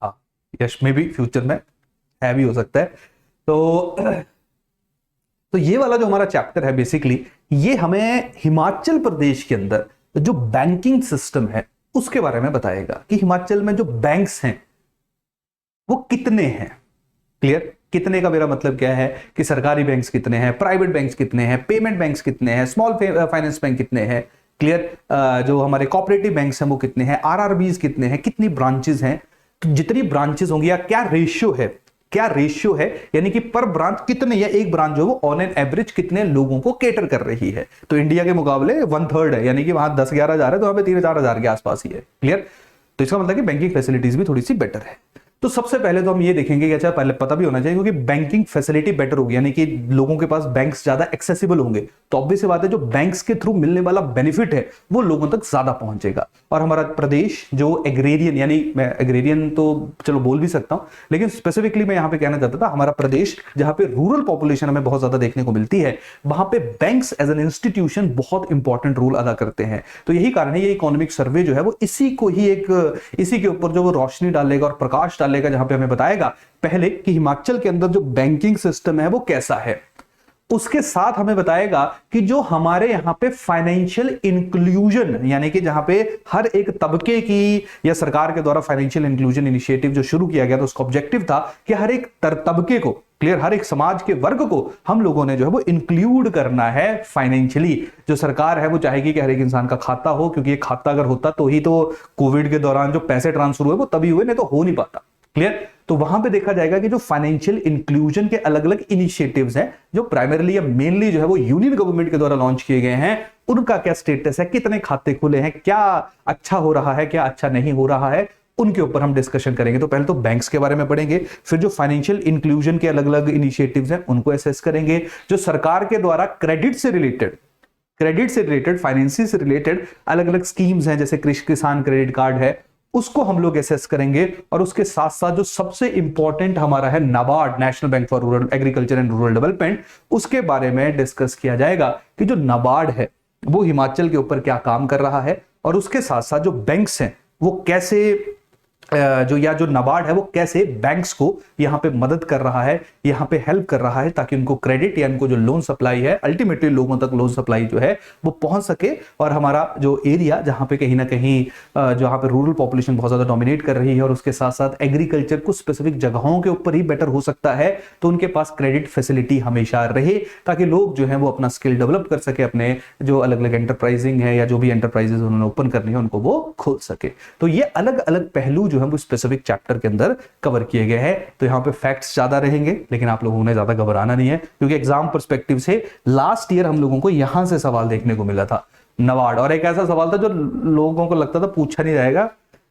हाँ, यश में भी फ्यूचर में है भी हो सकता है। तो ये वाला जो हमारा चैप्टर है बेसिकली ये हमें हिमाचल प्रदेश के अंदर जो बैंकिंग सिस्टम है उसके बारे में बताएगा कि हिमाचल में जो बैंक्स हैं वो कितने हैं। क्लियर? कितने का मेरा मतलब क्या है कि सरकारी बैंक्स कितने हैं, प्राइवेट बैंक्स कितने हैं, पेमेंट बैंक्स कितने हैं, स्मॉल फाइनेंस बैंक कितने हैं। क्लियर? जो हमारे कोऑपरेटिव बैंक्स हैं वो कितने हैं, आरआरबीज कितने हैं, कितनी ब्रांचेस हैं। तो जितनी ब्रांचेस होंगी या क्या रेशियो है, क्या रेशियो है, यानी कि पर ब्रांच कितने, या एक ब्रांच जो वो ऑन एन एवरेज कितने लोगों को केटर कर रही है। तो इंडिया के मुकाबले 1/3 है, यानी कि वहां 10-11 हजार है तो वहां पे 3-4 हजार के आसपास ही है। क्लियर? तो इसका मतलब कि बैंकिंग फैसिलिटीज भी थोड़ी सी बेटर है। तो सबसे पहले तो हम ये देखेंगे कि अच्छा पहले पता भी होना चाहिए क्योंकि बैंकिंग फैसिलिटी बेटर होगी, यानी कि लोगों के पास बैंक्स ज्यादा एक्सेसिबल होंगे, तो ऑब्वियस सी बात है जो बैंक्स के थ्रू मिलने वाला बेनिफिट है वो लोगों तक ज्यादा पहुंचेगा। और हमारा प्रदेश जो एग्रेरियन, यानी मैं एग्रेरियन तो चलो बोल भी सकता हूं, लेकिन स्पेसिफिकली मैं यहां पे कहना चाहता था हमारा प्रदेश जहां पे रूरल पॉपुलेशन हमें बहुत ज्यादा देखने को मिलती है, वहां पे बैंक्स एज एन इंस्टीट्यूशन बहुत इंपॉर्टेंट रोल अदा करते हैं। तो यही कारण है ये इकोनॉमिक सर्वे जो है वो इसी को ही इसी के ऊपर जो वो रोशनी डालेगा और प्रकाश डालेगा, जहां पे हमें बताएगा पहले कि हिमाचल के अंदर जो बैंकिंग सिस्टम है वो कैसा है। उसके साथ हमें बताएगा कि जो हमारे यहां पे फाइनेंशियल इंक्लूजन, यानी कि जहां पे हर एक तबके की या सरकार के द्वारा फाइनेंशियल इंक्लूजन इनिशिएटिव जो शुरू किया गया था उसका ऑब्जेक्टिव था कि हर एक तबके को, क्लियर, हर एक समाज के वर्ग को हम लोगों ने जो है वो इंक्लूड करना है फाइनेंशियली। जो सरकार है वो चाहेगी कि हर एक इंसान का खाता हो, क्योंकि ये खाता अगर होता तो ही तो कोविड के दौरान जो पैसे ट्रांसफर हुए वो तभी हुए, नहीं तो हो नहीं पाता। क्लियर? तो वहां पे देखा जाएगा कि जो फाइनेंशियल इंक्लूजन के अलग अलग इनिशिएटिव्स हैं जो प्राइमरीली या मेनली जो है वो यूनियन गवर्नमेंट के द्वारा लॉन्च किए गए हैं, उनका क्या स्टेटस है, कितने खाते खुले हैं, क्या अच्छा हो रहा है, क्या अच्छा नहीं हो रहा है, उनके ऊपर हम डिस्कशन करेंगे। तो पहले तो बैंक्स के बारे में पढ़ेंगे, फिर जो फाइनेंशियल इंक्लूजन के अलग अलग इनिशिएटिव्स हैं उनको असेस करेंगे, जो सरकार के द्वारा क्रेडिट से रिलेटेड फाइनेंसिंग से रिलेटेड अलग अलग स्कीम्स हैं, जैसे कृषि किसान क्रेडिट कार्ड है, उसको हम लोग असेस करेंगे। और उसके साथ साथ जो सबसे इंपॉर्टेंट हमारा है NABARD, national bank for rural agriculture and rural development, उसके बारे में डिस्कस किया जाएगा कि जो नाबार्ड है वो हिमाचल के ऊपर क्या काम कर रहा है, और उसके साथ साथ जो बैंक्स हैं वो कैसे जो नाबार्ड है वो कैसे बैंक्स को यहां पे मदद कर रहा है, यहां पे हेल्प कर रहा है, ताकि उनको क्रेडिट या उनको जो लोन सप्लाई है अल्टीमेटली लोगों तक लोन सप्लाई जो है वो पहुंच सके। और हमारा जो एरिया जहां पे कहीं ना कहीं जहां पे रूरल पॉपुलेशन बहुत ज्यादा डोमिनेट कर रही है और उसके साथ साथ एग्रीकल्चर कुछ स्पेसिफिक जगहों के ऊपर ही बेटर हो सकता है, तो उनके पास क्रेडिट फैसिलिटी हमेशा रहे, ताकि लोग जो है वो अपना स्किल डेवलप कर सके, अपने जो अलग अलग एंटरप्राइजिंग है या जो भी एंटरप्राइजेस उन्होंने ओपन करनी है उनको वो खोल सके। तो ये अलग अलग पहलू जो है वो स्पेसिफिक चैप्टर के अंदर कवर किए गए हैं। तो यहां पे फैक्ट्स ज्यादा रहेंगे, लेकिन आप लोगों ने ज्यादा घबराना नहीं है, क्योंकि एग्जाम पर्सपेक्टिव से लास्ट ईयर हम लोगों को यहां से सवाल देखने को मिला था नाबार्ड, और एक ऐसा सवाल था जो लोगों को लगता था पूछा नहीं जाएगा,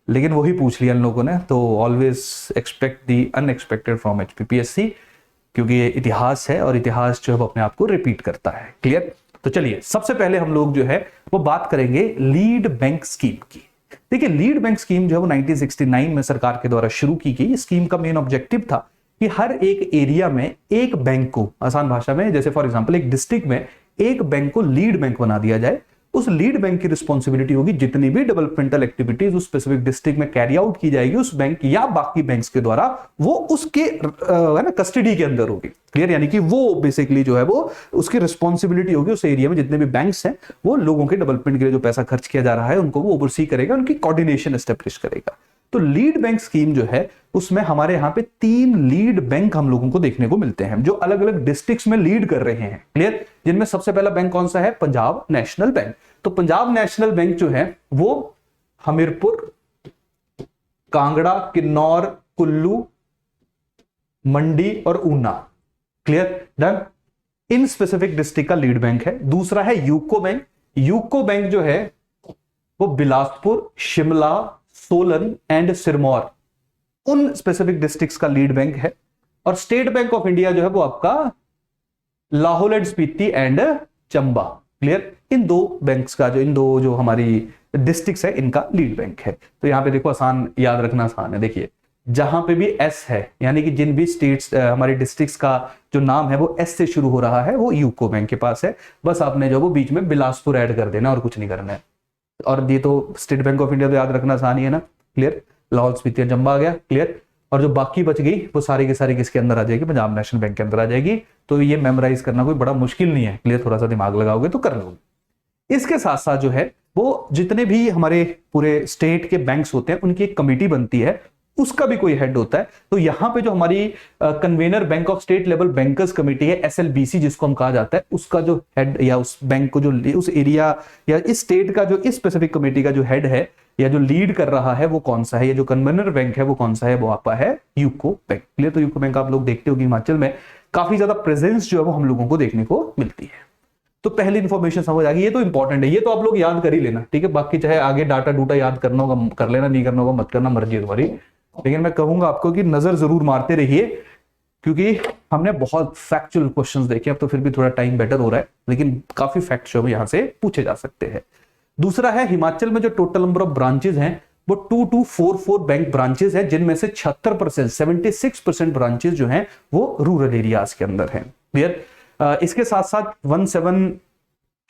लेकिन वही पूछ लिया इन लोगों ने। तो always expect the unexpected from HPPSC, क्योंकि ये इतिहास है और इतिहास जो है अपने आप को रिपीट करता है। क्लियर? तो चलिए सबसे पहले हम लोग जो है वो बात करेंगे लीड बैंक स्कीम की। देखिए लीड बैंक स्कीम जो है वो 1969 में सरकार के द्वारा शुरू की गई। स्कीम का मेन ऑब्जेक्टिव था कि हर एक एरिया में एक बैंक को, आसान भाषा में जैसे फॉर एग्जांपल एक डिस्ट्रिक्ट में एक बैंक को लीड बैंक बना दिया जाए। उस लीड बैंक की रिस्पॉन्सिबिलिटी होगी जितनी भी डेवलपमेंटल एक्टिविटीज उस स्पेसिफिक डिस्ट्रिक्ट में कैरी आउट की जाएगी उस बैंक या बाकी बैंक्स के द्वारा, वो उसके है ना कस्टडी के अंदर होगी। क्लियर? यानी कि वो बेसिकली जो है वो उसकी रिस्पॉन्सिबिलिटी होगी उस एरिया में जितने भी बैंक्स हैं वो लोगों के डेवलपमेंट के लिए जो पैसा खर्च किया जा रहा है उनको वो ओवरसी करेगा, उनकी कोऑर्डिनेशन एस्टेब्लिश करेगा। तो लीड बैंक स्कीम जो है उसमें हमारे यहां पे 3 लीड बैंक हम लोगों को देखने को मिलते हैं जो अलग अलग डिस्ट्रिक्ट्स में लीड कर रहे हैं। क्लियर? जिनमें सबसे पहला बैंक कौन सा है? Punjab national bank. तो पंजाब नेशनल बैंक जो है वो हमीरपुर, कांगड़ा, किन्नौर, कुल्लू, मंडी और Una, clear, done, in specific district का लीड बैंक है। दूसरा है यूको बैंक। यूको बैंक जो है वो बिलासपुर, शिमला, सोलन एंड सिरमौर, उन स्पेसिफिक डिस्ट्रिक्ट्स का लीड बैंक है। और स्टेट बैंक ऑफ इंडिया जो है वो आपका Lahaul and Spiti and Chamba, clear. इन दो जो हमारी डिस्ट्रिक्ट्स है इनका लीड बैंक है। तो यहाँ पे देखो आसान, याद रखना आसान है। देखिए जहां पे भी एस है, यानी कि जिन भी स्टेट्स हमारे डिस्ट्रिक्ट्स का जो नाम है वो एस से शुरू हो रहा है, वो यूको बैंक के पास है। बस आपने जो वो बीच में बिलासपुर ऐड कर देना और कुछ नहीं करना है। और ये तो स्टेट बैंक ऑफ इंडिया तो याद रखना आसान ही है ना, क्लियर। लाहौल स्पीति जंबा आ गया, क्लियर। और जो बाकी बच गई वो सारी की सारी किसके अंदर आ जाएगी, पंजाब नेशनल बैंक के अंदर आ जाएगी। तो ये मेमोराइज करना कोई बड़ा मुश्किल नहीं है, क्लियर। थोड़ा सा दिमाग लगाओगे तो कर लोगे। इसके साथ साथ जो है वो जितने भी हमारे पूरे स्टेट के बैंक्स होते हैं उनकी एक कमेटी बनती है, उसका भी कोई हेड होता है। तो यहां पे जो हमारी convener bank of state level bankers committee है, एसएलबीसी जिसको हम कहा जाता है, उसका जो हेड या उस बैंक को जो उस एरिया या इस स्टेट का जो इस स्पेसिफिक कमेटी का जो हेड है या जो लीड कर रहा है वो कौन सा है, ये जो कन्वेनर बैंक है वो कौन सा है, वो आपका है यूको बैंक, क्लियर। तो यूको बैंक आप लोग देखते हो कि हिमाचल में काफी ज्यादा प्रेजेंस जो है वो हम लोगों को देखने को मिलती है। तो पहली इंफॉर्मेशन समझ आ गई, ये तो इंपॉर्टेंट है, ये तो आप लोग याद कर ही लेना, ठीक है। बाकी चाहे आगे डाटा डूटा याद करना होगा कर लेना, नहीं करना होगा मत करना, मर्जी है तुम्हारी। लेकिन मैं कहूंगा आपको कि नजर जरूर मारते रहिए, क्योंकि हमने बहुत फैक्चुअल क्वेश्चंस देखे। अब तो फिर भी थोड़ा टाइम बेटर हो रहा है, लेकिन काफी फैक्ट्स जो यहां से पूछे जा सकते हैं। दूसरा है हिमाचल में जो टोटल नंबर ऑफ ब्रांचेस हैं वो 2244 बैंक ब्रांचेस है, जिनमें से 76% 76% ब्रांचेस जो हैं वो रूरल एरियाज के अंदर हैं, क्लियर। इसके साथ साथ 17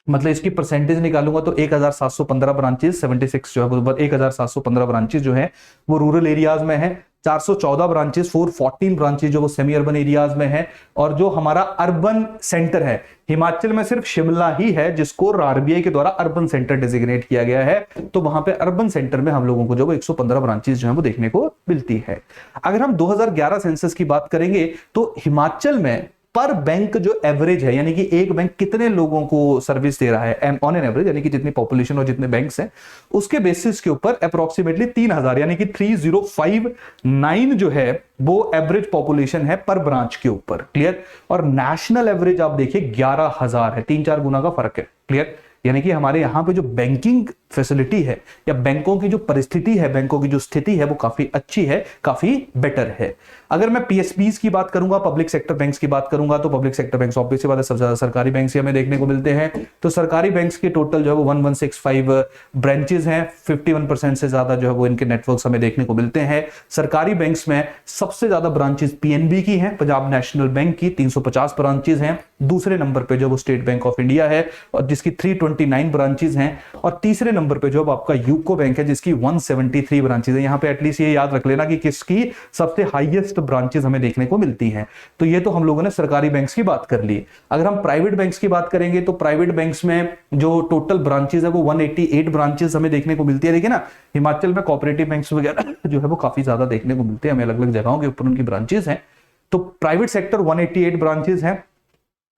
मतलब इसकी परसेंटेज निकालूंगा तो 1715 ब्रांचेस, 76 जो है 1715 ब्रांचेस जो है वो रूरल एरियाज में है। 414 ब्रांचेस 414 ब्रांचेस जो वो सेमी अर्बन एरियाज में है। और जो हमारा अर्बन सेंटर है, हिमाचल में सिर्फ शिमला ही है जिसको आरबीआई के द्वारा अर्बन सेंटर डेजिग्नेट किया गया है। तो वहां पे अर्बन सेंटर में हम लोगों को जो 115 ब्रांचेस जो है वो देखने को मिलती है। अगर हम 2011 सेंसस की बात करेंगे तो हिमाचल में पर बैंक जो एवरेज है, यानी कि एक बैंक कितने लोगों को सर्विस दे रहा है ऑन एन एवरेज, यानी कि जितनी पॉपुलेशन और जितने बैंक्स हैं उसके बेसिस के ऊपर अप्रोक्सीमेटली 3000 यानी कि 3059 जो है वो एवरेज पॉपुलेशन है पर ब्रांच के ऊपर, क्लियर। और नेशनल एवरेज आप देखिए 11,000 है, 3-4 गुना का फर्क है, क्लियर। यानी कि हमारे यहां पे जो बैंकिंग फैसिलिटी है या बैंकों की जो परिस्थिति है, बैंकों की जो स्थिति है वो काफी अच्छी है, काफी बेटर है। अगर मैं पीएसबीज की बात करूंगा, पब्लिक सेक्टर बैंक्स की बात करूंगा, तो पब्लिक सेक्टर बैंक्स ऑब्वियस सी बात है सबसे ज्यादा सरकारी बैंक्स हमें देखने को मिलते हैं। तो सरकारी बैंक्स के टोटल जो है वो 1165 ब्रांचेस हैं, 51% से ज्यादा जो है वो इनके नेटवर्क्स हमें देखने को मिलते हैं। सरकारी बैंक्स में सबसे ज्यादा ब्रांचेस पीएनबी की हैं, पंजाब नेशनल बैंक की 350 ब्रांचेस हैं। दूसरे नंबर पे जो वो स्टेट बैंक ऑफ इंडिया है और जिसकी 329 ब्रांचेस हैं। और तीसरे नंबर पे जो आपका यूको बैंक है जिसकी 173 ब्रांचेस है। यहां पे एटलीस्ट ये याद रख लेना कि किसकी सबसे हाईएस्ट ब्रांचेस हमें देखने को मिलती हैं। तो ये तो हम लोगों ने सरकारी बैंक्स की बात कर ली। अगर हम प्राइवेट बैंक्स की बात करेंगे तो प्राइवेट बैंक्स में जो टोटल ब्रांचेस है वो 188 ब्रांचेस हमें देखने को मिलती है। देखिए ना, हिमाचल में कोऑपरेटिव बैंक्स वगैरह जो है वो काफी ज्यादा देखने को मिलते हैं, हमें अलग अलग जगहों के ऊपर उनकी ब्रांचेस हैं। तो प्राइवेट सेक्टर 188 ब्रांचेस हैं,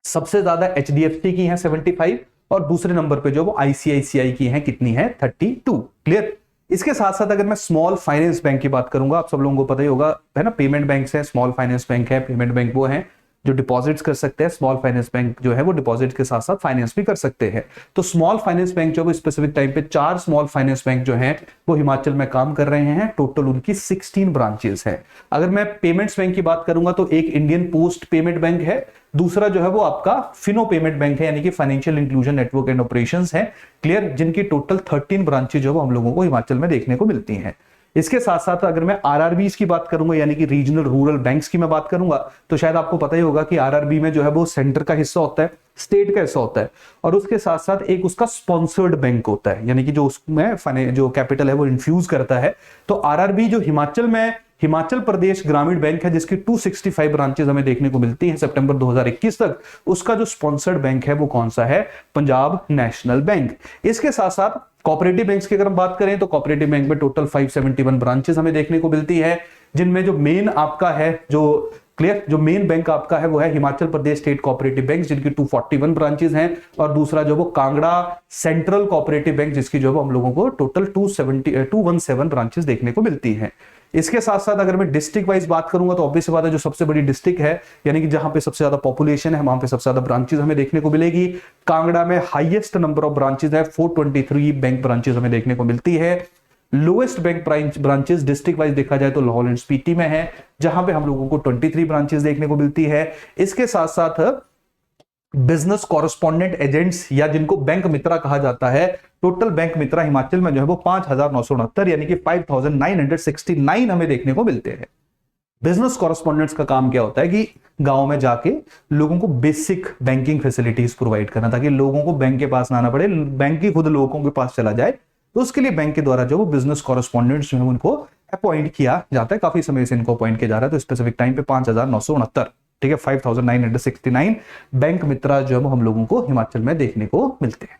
सबसे ज्यादा एचडीएफसी की हैं 75 और दूसरे नंबर पे जो वो आईसीआईसीआई की हैं कितनी है 32, क्लियर। इसके साथ साथ अगर मैं स्मॉल फाइनेंस बैंक की बात करूंगा, आप सब लोगों को पता ही होगा है ना, पेमेंट बैंक्स है, स्मॉल फाइनेंस बैंक है। पेमेंट बैंक वो है जो डिपॉजिट्स कर सकते हैं, स्मॉल फाइनेंस बैंक जो है वो डिपॉजिट के साथ साथ फाइनेंस भी कर सकते हैं। तो स्मॉल फाइनेंस बैंक जो है स्पेसिफिक टाइम पे 4 स्मॉल फाइनेंस बैंक जो हैं वो हिमाचल में काम कर रहे हैं। टोटल उनकी 16 ब्रांचेस हैं। अगर मैं पेमेंट्स बैंक की बात करूंगा तो एक इंडियन पोस्ट पेमेंट बैंक है, दूसरा जो है वो आपका फिनो पेमेंट बैंक है, यानी कि financial inclusion network and operations है, क्लियर, जिनकी टोटल 13 ब्रांचेज जो है वो हम लोगों को हिमाचल में देखने को मिलती हैं। इसके साथ साथ अगर मैं आरआरबीज की बात करूंगा, यानी कि रीजनल रूरल बैंक्स की मैं बात करूंगा, तो शायद आपको पता ही होगा कि आरआरबी में जो है वो सेंटर का हिस्सा होता है, स्टेट का हिस्सा होता है, और उसके साथ साथ एक उसका स्पॉन्सर्ड बैंक होता है, यानी कि जो उसमें जो कैपिटल है वो इन्फ्यूज करता है। तो आरआरबी जो हिमाचल में हिमाचल प्रदेश ग्रामीण बैंक है जिसकी 265 ब्रांचेस हमें देखने को मिलती हैं सितंबर 2021 तक, उसका जो स्पॉन्सर्ड बैंक है वो कौन सा है, पंजाब नेशनल बैंक। इसके साथ साथ कोऑपरेटिव बैंक्स की अगर हम बात करें तो कोऑपरेटिव बैंक में टोटल 571 ब्रांचेस हमें देखने को मिलती है, जिनमें जो मेन आपका है जो क्लियर, जो मेन बैंक आपका है वो है Himachal Pradesh state cooperative bank जिनकी 241 ब्रांचेस हैं, और दूसरा जो वो कांगड़ा सेंट्रल कोऑपरेटिव बैंक जिसकी जो हम लोगों को टोटल 217 ब्रांचेस देखने को मिलती हैं। इसके साथ साथ अगर मैं डिस्ट्रिक्ट वाइज बात करूंगा तो ऑब्वियस बात है जो सबसे बड़ी डिस्ट्रिक्ट है, यानी कि जहां पे सबसे ज्यादा पॉपुलेशन है वहां पे सबसे ज्यादा ब्रांचेस हमें देखने को मिलेगी। कांगड़ा में हाईएस्ट नंबर ऑफ ब्रांचेस है, 423 बैंक ब्रांचेस हमें देखने को मिलती है। Lowest bank branches district wise देखा जाए तो लाहौल एंड स्पीति में है, जहां पे हम लोगों को 23 ब्रांचेस देखने को मिलती है। इसके साथ साथ बिजनेस कॉरेस्पॉन्डेंट एजेंट्स या जिनको बैंक मित्रा कहा जाता है, टोटल बैंक मित्रा हिमाचल में जो है वो 5,969 यानी कि 5,969 हमें देखने को मिलते हैं। बिजनेस कॉरेस्पॉन्डेंट्स का काम क्या होता है कि गांव में जाके लोगों को बेसिक बैंकिंग फैसिलिटीज प्रोवाइड करना, ताकि लोगों को बैंक के पास ना आना पड़े, बैंक ही खुद लोगों के पास चला जाए। तो उसके लिए बैंक के द्वारा जो वो बिजनेस कॉरेस्पॉन्डेंट्स जो है उनको अपॉइंट किया जाता है। काफी समय से इनको अपॉइंट किया जा रहा है, तो स्पेसिफिक टाइम पे 5,969, ठीक है, 5,969 बैंक मित्रा जो है हम लोगों को हिमाचल में देखने को मिलते हैं।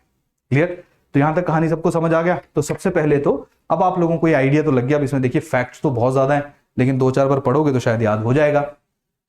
क्लियर? तो यहां तक कहानी सबको समझ आ गया। तो सबसे पहले तो अब आप लोगों को ये आइडिया तो लग गया। अब इसमें देखिए फैक्ट्स तो बहुत ज्यादा है, लेकिन 2-4 बार पढ़ोगे तो शायद याद हो जाएगा।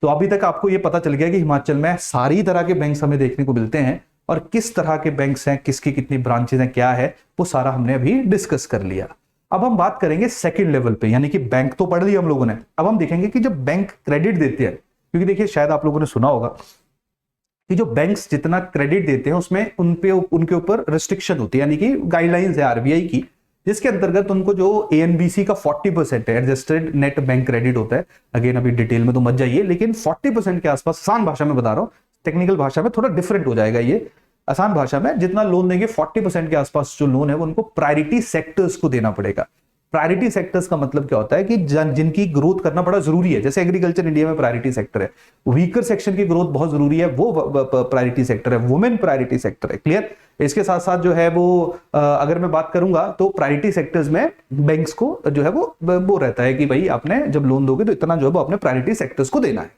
तो अभी तक आपको ये पता चल गया कि हिमाचल में सारी तरह के बैंक्स हमें देखने को मिलते हैं, और किस तरह के बैंक्स हैं, किसकी कितनी ब्रांचेज हैं, क्या है, वो सारा हमने अभी डिस्कस कर लिया। अब हम बात करेंगे सेकंड लेवल पे, यानी कि बैंक तो पढ़ लिया हम लोगों ने। अब हम देखेंगे कि जब बैंक क्रेडिट देते हैं, क्योंकि देखिए शायद आप लोगों ने सुना होगा कि जो बैंक्स जितना क्रेडिट देते हैं उसमें उनके ऊपर रिस्ट्रिक्शन होती है, यानी कि गाइडलाइंस है आरबीआई की, जिसके अंतर्गत उनको जो एएनबीसी का 40% है, एडजस्टेड नेट बैंक क्रेडिट होता है। अगेन अभी डिटेल में तो मत जाइए, लेकिन 40% के आसपास, आसान भाषा में बता रहा हूं, टेक्निकल भाषा में थोड़ा डिफरेंट हो जाएगा ये। आसान भाषा में जितना लोन देंगे 40% के आसपास जो लोन है वो उनको प्रायोरिटी सेक्टर्स को देना पड़ेगा। प्रायोरिटी सेक्टर्स का मतलब क्या होता है कि जिनकी ग्रोथ करना बड़ा जरूरी है, जैसे एग्रीकल्चर इंडिया में प्रायोरिटी सेक्टर है, वीकर सेक्शन की ग्रोथ बहुत जरूरी है, वो प्रायोरिटी सेक्टर है, वुमेन प्रायोरिटी सेक्टर है। क्लियर? इसके साथ साथ जो है वो अगर मैं बात करूंगा तो प्रायोरिटी सेक्टर्स में बैंक्स को जो है वो रहता है कि भाई आपने जब लोन दोगे तो इतना जो है वो अपने प्रायोरिटी सेक्टर्स को देना है।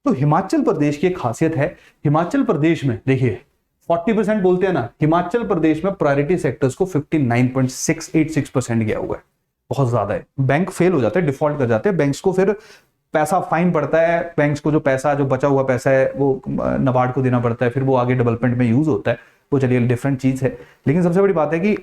तो हिमाचल प्रदेश की एक खासियत है, हिमाचल प्रदेश में देखिए 40% बोलते हैं ना, हिमाचल प्रदेश में प्रायोरिटी सेक्टर्स को 59.686% गया हुआ है, बहुत ज्यादा है। बैंक फेल हो जाते हैं, डिफॉल्ट कर जाते हैं, बैंक्स को फिर पैसा फाइन पड़ता है, बैंक्स को जो पैसा, जो बचा हुआ पैसा है वो नाबार्ड को देना पड़ता है, फिर वो आगे डेवलपमेंट में यूज होता है, वो चलिए डिफरेंट चीज है। लेकिन सबसे बड़ी बात है कि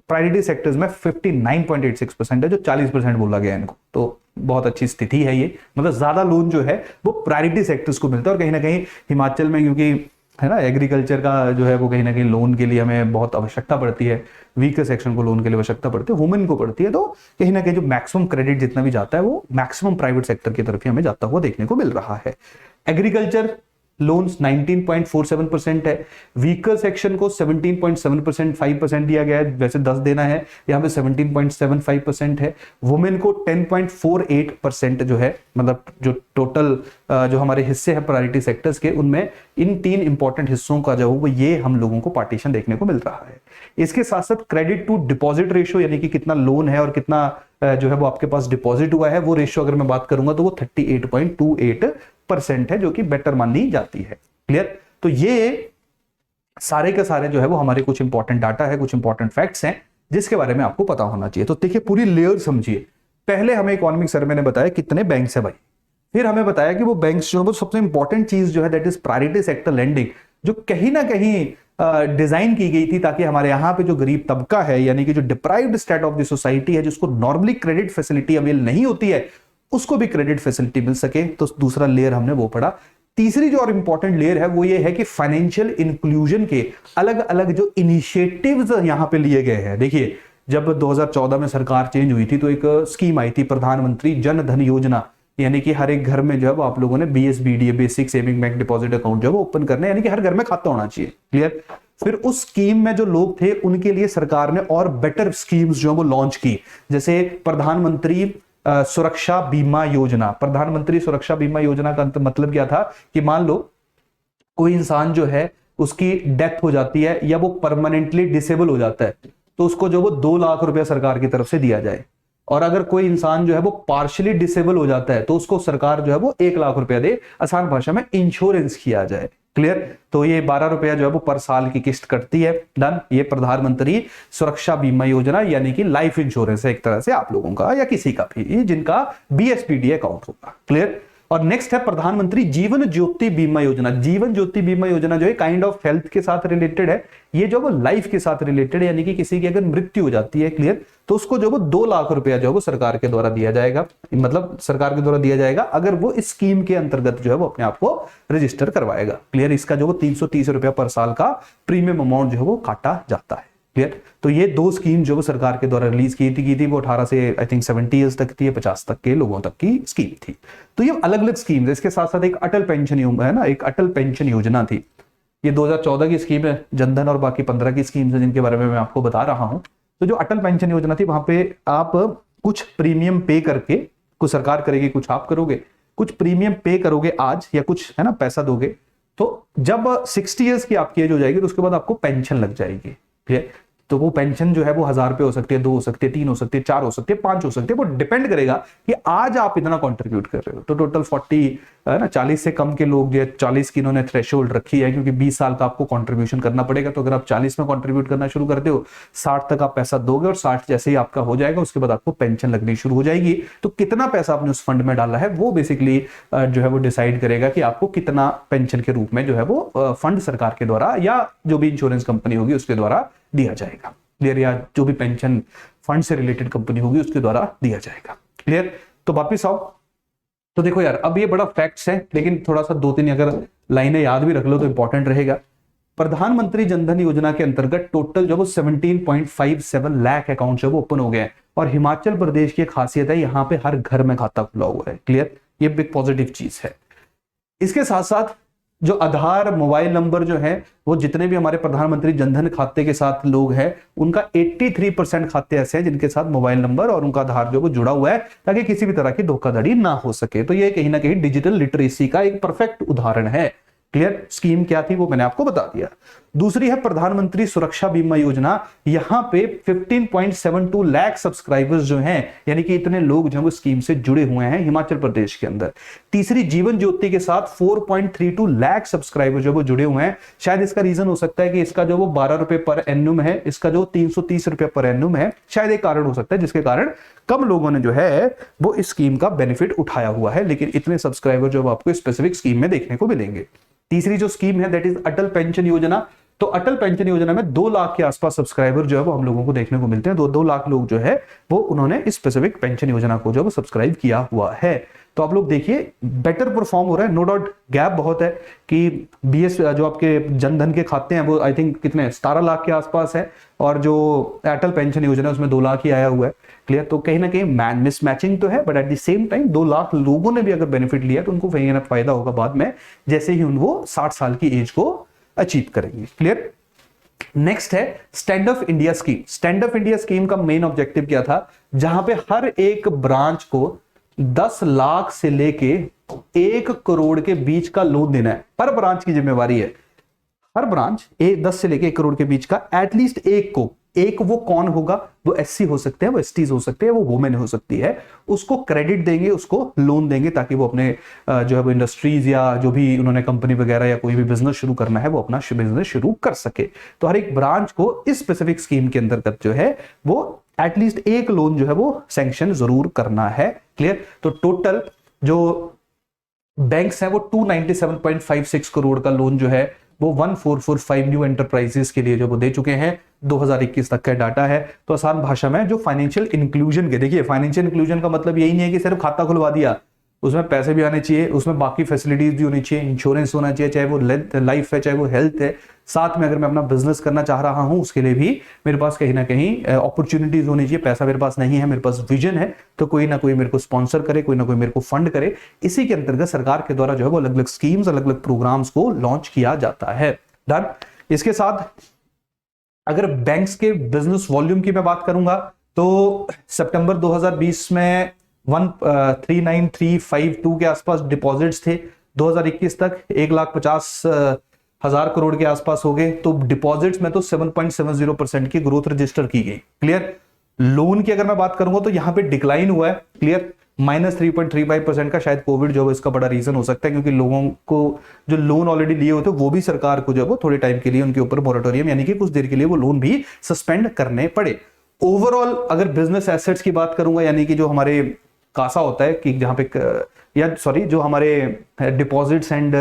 प्रायोरिटी सेक्टर्स में 59.86% है, जो 40% बोला गया है इनको, तो बहुत अच्छी स्थिति है ये। मतलब ज्यादा लोन जो है वो प्रायोरिटी सेक्टर्स को मिलता है, और कहीं ना कहीं हिमाचल में, क्योंकि है ना एग्रीकल्चर का जो है वो कहीं ना कहीं लोन के लिए हमें बहुत आवश्यकता पड़ती है, वीकर सेक्शन को लोन के लिए आवश्यकता पड़ती है, वुमेन को पड़ती है, तो कहीं ना कहीं जो मैक्सिमम क्रेडिट जितना भी जाता है वो मैक्सिमम प्राइवेट सेक्टर की तरफ ही हमें जाता हुआ देखने को मिल रहा है। एग्रीकल्चर लोन्स 19.47% है, वीकर सेक्शन को 17.7% 5% दिया गया है, वैसे 10 देना है, यहाँ पे 17.75% है। वुमेन को 10.48% जो है, मतलब जो टोटल जो हमारे हिस्से हैं प्रायोरिटी सेक्टर्स के, उनमें इन 3 इंपॉर्टेंट हिस्सों का जो वो ये हम लोगों को पार्टीशन देखने को मिल रहा है। इसके साथ साथ क्रेडिट टू डिपॉजिट रेशियो, यानी कि कितना लोन है और कितना जो है वो आपके पास डिपॉजिट हुआ है, वो रेशियो अगर मैं बात करूंगा तो वो 38.28% है, जो कि बेटर मानी जाती है। क्लियर? तो ये सारे के सारे जो है वो हमारे कुछ इंपॉर्टेंट डाटा है, कुछ इंपॉर्टेंट फैक्ट्स हैं जिसके बारे में आपको पता होना चाहिए। तो देखिए पूरी लेयर समझिए। पहले हमें इकोनॉमिक सर्वे ने बताया कितने बैंक्स है भाई, फिर हमें बताया कि वो बैंक्स जो है वो सबसे इंपॉर्टेंट चीज जो है that is priority sector lending, जो कहीं ना कहीं डिजाइन की गई थी ताकि हमारे यहाँ पे जो गरीब तबका है, यानी कि जो deprived state of the society है, जिसको नॉर्मली क्रेडिट फैसिलिटी अवेल नहीं होती है, उसको भी क्रेडिट फैसिलिटी मिल सके। तो दूसरा लेयर हमने वो पढ़ा। तीसरी जो और इंपॉर्टेंट लेयर है वो ये है कि फाइनेंशियल इंक्लूजन के अलग अलग जो इनिशिएटिव्स यहां पे लिए गए हैं। देखिए जब 2014 में सरकार चेंज हुई थी तो एक स्कीम आई थी प्रधानमंत्री जन धन योजना, यानी कि हर एक घर में जो है वो आप लोगों ने BSBDA basic saving bank deposit account जो है वो ओपन करना है, यानी कि हर घर में खाता होना चाहिए। क्लियर? फिर उस स्कीम में जो लोग थे उनके लिए सरकार ने और बेटर स्कीम्स जो है वो लॉन्च की, जैसे प्रधानमंत्री सुरक्षा बीमा योजना। प्रधानमंत्री सुरक्षा बीमा योजना का मतलब क्या था कि मान लो कोई इंसान जो है उसकी डेथ हो जाती है या वो परमानेंटली डिसेबल हो जाता है, तो उसको जो वो 2 लाख रुपया सरकार की तरफ से दिया जाए। और अगर कोई इंसान जो है वो पार्शियली डिसेबल हो जाता है तो उसको सरकार जो है वो 1 लाख रुपया दे, आसान भाषा में इंश्योरेंस किया जाए। क्लियर? तो ये 12 रुपया जो है वो पर साल की किस्त कटती है। डन? ये प्रधानमंत्री सुरक्षा बीमा योजना यानी कि लाइफ इंश्योरेंस है एक तरह से आप लोगों का या किसी का भी जिनका BSBDA अकाउंट होगा। क्लियर? और नेक्स्ट है प्रधानमंत्री जीवन ज्योति बीमा योजना। जीवन ज्योति बीमा योजना जो है काइंड ऑफ हेल्थ के साथ रिलेटेड है, ये जो वो लाइफ के साथ रिलेटेड है, यानी कि किसी की अगर मृत्यु हो जाती है, क्लियर, तो उसको जो वो 2 लाख रुपया जो है वो सरकार के द्वारा दिया जाएगा, मतलब सरकार के द्वारा दिया जाएगा अगर वो इस स्कीम के अंतर्गत जो है वो अपने आप को रजिस्टर करवाएगा। क्लियर? इसका जो वो 330 रुपया पर साल का प्रीमियम अमाउंट जो है वो काटा जाता है। क्लियर? तो ये 2 स्कीम जो वो सरकार के द्वारा रिलीज की थी वो 18 से आई थिंक 70 ईयर्स तक थी, 50 तक के लोगों तक की स्कीम थी। तो ये अलग अलग स्कीम है। इसके साथ साथ एक अटल पेंशन है ना, एक अटल पेंशन योजना थी। ये 2014 की स्कीम है, जनधन और बाकी 15 की स्कीम्स है जिनके बारे में मैं आपको बता रहा हूं। तो जो अटल पेंशन योजना थी, वहां पे आप कुछ प्रीमियम पे करके, कुछ सरकार करेगी कुछ आप करोगे, कुछ प्रीमियम पे करोगे आज या कुछ है ना पैसा दोगे, तो जब 60 ईयर्स की आपकी एज हो जाएगी तो उसके बाद आपको पेंशन लग जाएगी। ठीक है, तो वो पेंशन जो है वो 1000 रुपए हो सकती है, 2 हो सकती है, 3 हो सकती है, 4 हो सकती है, 5 हो सकती है, वो डिपेंड करेगा कि आज आप इतना कंट्रीब्यूट कर रहे हो। तो टोटल 40 है ना, 40 से कम के लोग जो 40 की इन्होंने थ्रेशोल्ड रखी है, क्योंकि 20 साल का आपको कंट्रीब्यूशन करना पड़ेगा। तो अगर आप 40 में कंट्रीब्यूट करना शुरू करते हो, 60 तक आप पैसा दोगे और 60 जैसे ही आपका हो जाएगा उसके बाद आपको पेंशन लगनी शुरू हो जाएगी। तो कितना पैसा आपने उस फंड में डाला है वो बेसिकली जो है वो डिसाइड करेगा कि आपको कितना पेंशन के रूप में जो है वो फंड सरकार के द्वारा या जो भी इंश्योरेंस कंपनी होगी उसके द्वारा दिया जाएगा। क्लियर, या जो भी पेंशन फंड से रिलेटेड कंपनी होगी उसके द्वारा दिया जाएगा। क्लियर, तो वापिस आओ। तो देखो यार, अब ये बड़ा फैक्ट्स है, लेकिन थोड़ा सा 2-3 अगर लाइनें याद भी रख लो तो इंपॉर्टेंट रहेगा। प्रधानमंत्री जनधन योजना के अंतर्गत टोटल जो वो 17.57 लाख अकाउंट जो वो ओपन हो गए हैं, और हिमाचल प्रदेश की खासियत है यहाँ पे हर घर में खाता खुला हुआ है। क्लियर, ये बिग पॉजिटिव चीज है। इसके साथ साथ जो आधार मोबाइल नंबर जो है वो जितने भी हमारे प्रधानमंत्री जनधन खाते के साथ लोग हैं उनका 83% खाते ऐसे हैं जिनके साथ मोबाइल नंबर और उनका आधार जो वो जुड़ा हुआ है, ताकि किसी भी तरह की धोखाधड़ी ना हो सके। तो ये कहीं ना कहीं डिजिटल लिटरेसी का एक परफेक्ट उदाहरण है। क्लियर, स्कीम क्या थी वो मैंने आपको बता दिया। दूसरी है प्रधानमंत्री सुरक्षा बीमा योजना। यहां पे 15.72 लाख सब्सक्राइबर्स जो हैं, यानी कि इतने लोग जो स्कीम से जुड़े हुए हैं हिमाचल प्रदेश के अंदर। तीसरी जीवन ज्योति के साथ 4.32 लाख सब्सक्राइबर जो वो जुड़े हुए हैं। शायद इसका रीजन हो सकता है कि इसका जो वो 12 रुपए पर एन्नुम है, इसका जो 330 रुपए पर एन्नुम है, शायद एक कारण हो सकता है जिसके कारण कम लोगों ने जो है वो इस स्कीम का बेनिफिट उठाया हुआ है, लेकिन इतने सब्सक्राइबर जो आपको स्पेसिफिक स्कीम में देखने को मिलेंगे। तीसरी जो स्कीम है दैट इज अटल पेंशन योजना। तो अटल पेंशन योजना में 2 लाख के आसपास सब्सक्राइबर जो है वो हम लोगों को देखने को मिलते हैं। 2 लाख लोग जो है वो उन्होंने इस स्पेसिफिक पेंशन योजना को जो है सब्सक्राइब किया हुआ है। तो आप लोग देखिए बेटर परफॉर्म हो रहा है, नो डाउट गैप बहुत है कि बीएस जो आपके जनधन के खाते हैं वो आई थिंक कितने 17 लाख के आसपास है, और जो अटल पेंशन योजना है उसमें 2 लाख ही आया हुआ है। क्लियर, तो कहीं ना कहीं मिसमैचिंग तो है, but at the same time 2 lakh लोगों ने भी अगर बेनिफिट लिया तो उनको कहीं ना फायदा होगा बाद में, जैसे ही उनको 60 साल की एज को अचीव करेंगे। क्लियर, नेक्स्ट है stand up India scheme. Stand up India scheme का मेन ऑब्जेक्टिव क्या था, जहां पे हर एक ब्रांच को 10 लाख से लेके 1 करोड़ के बीच का लोन देना है। पर ब्रांच की जिम्मेवारी है, हर ब्रांच 10 से लेके 1 करोड़ के बीच का एटलीस्ट एक को, एक वो कौन होगा, वो एससी हो सकते हैं, वो एसटीज हो सकते हैं, वो वुमेन हो सकती है, उसको क्रेडिट देंगे, उसको लोन देंगे ताकि वो अपने जो है वो इंडस्ट्रीज या जो भी उन्होंने कंपनी वगैरह या कोई भी बिजनेस शुरू करना है वो अपना बिजनेस शुरू कर सके। तो हर एक ब्रांच को इस स्पेसिफिक स्कीम के अंतर्गत जो है वो एटलीस्ट एक लोन जो है वो सैंक्शन जरूर करना है। क्लियर, तो टोटल जो बैंक्स है वो 297.56 करोड़ का लोन जो है वो 1445 न्यू एंटरप्राइजेस के लिए जो वो दे चुके हैं। 2021 तक का डाटा है। तो आसान भाषा में जो फाइनेंशियल इंक्लूजन के, देखिए फाइनेंशियल इंक्लूजन का मतलब यही नहीं है कि सिर्फ खाता खुलवा दिया, उसमें पैसे भी आने चाहिए, उसमें बाकी फैसिलिटीज भी होनी चाहिए, इंश्योरेंस होना चाहिए, चाहे वो लाइफ है चाहे वो हेल्थ है। साथ में अगर मैं अपना बिजनेस करना चाह रहा हूं उसके लिए भी मेरे पास कहीं ना कहीं अपॉर्चुनिटीज होनी चाहिए। पैसा मेरे पास नहीं है, मेरे पास विजन है, तो कोई ना कोई मेरे को स्पॉन्सर करे, कोई ना कोई मेरे को फंड करे। इसी के अंतर्गत सरकार के द्वारा जो है वो अलग अलग स्कीम्स, अलग अलग प्रोग्राम्स को लॉन्च किया जाता है। डन। इसके साथ अगर बैंक्स के बिजनेस वॉल्यूम की मैं बात करूंगा तो सितंबर 2020 में 139,352 के आसपास डिपॉजिट्स थे। 2021 तक 1,50,000 करोड़ के आसपास हो गए। तो डिपॉजिट्स में तो 7.70% की ग्रोथ रजिस्टर की गई। क्लियर। लोन की अगर मैं बात करूंगा तो यहां पे डिक्लाइन हुआ है। क्लियर, -3.35% का शायद कोविड जो है इसका बड़ा रीजन हो सकता है, क्योंकि लोगों को जो लोन ऑलरेडी लिए होते वो भी सरकार को जो है वो थोड़े टाइम के लिए उनके ऊपर मोरेटोरियम यानी कि कुछ देर के लिए वो लोन भी सस्पेंड करने पड़े। ओवरऑल अगर बिजनेस एसेट्स की बात करूंगा, यानी कि जो हमारे कासा होता है कि जहां पे जो हमारे डिपॉजिट्स एंड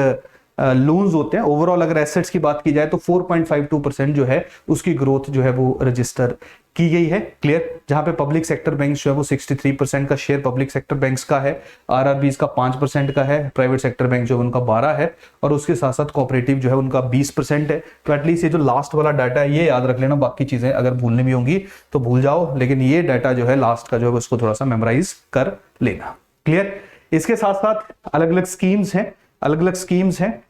लोन्स होते हैं, ओवरऑल अगर एसेट्स की बात की जाए तो 4.52% जो है उसकी ग्रोथ जो है वो रजिस्टर की गई है। क्लियर। जहां पे पब्लिक सेक्टर बैंक्स जो है वो 63% का शेयर पब्लिक सेक्टर बैंक्स का है, आरआरबीज का 5% का है, प्राइवेट सेक्टर बैंक जो है उनका 12 है, और उसके साथ साथ कोऑपरेटिव जो है उनका 20% है। तो एटलीस्ट ये जो लास्ट वाला डाटा है ये याद रख लेना, बाकी चीजें अगर भूलनी भी होंगी तो भूल जाओ, लेकिन ये डाटा जो है लास्ट का जो है उसको थोड़ा सा मेमोराइज कर लेना। क्लियर। इसके साथ साथ अलग अलग स्कीम्स हैं,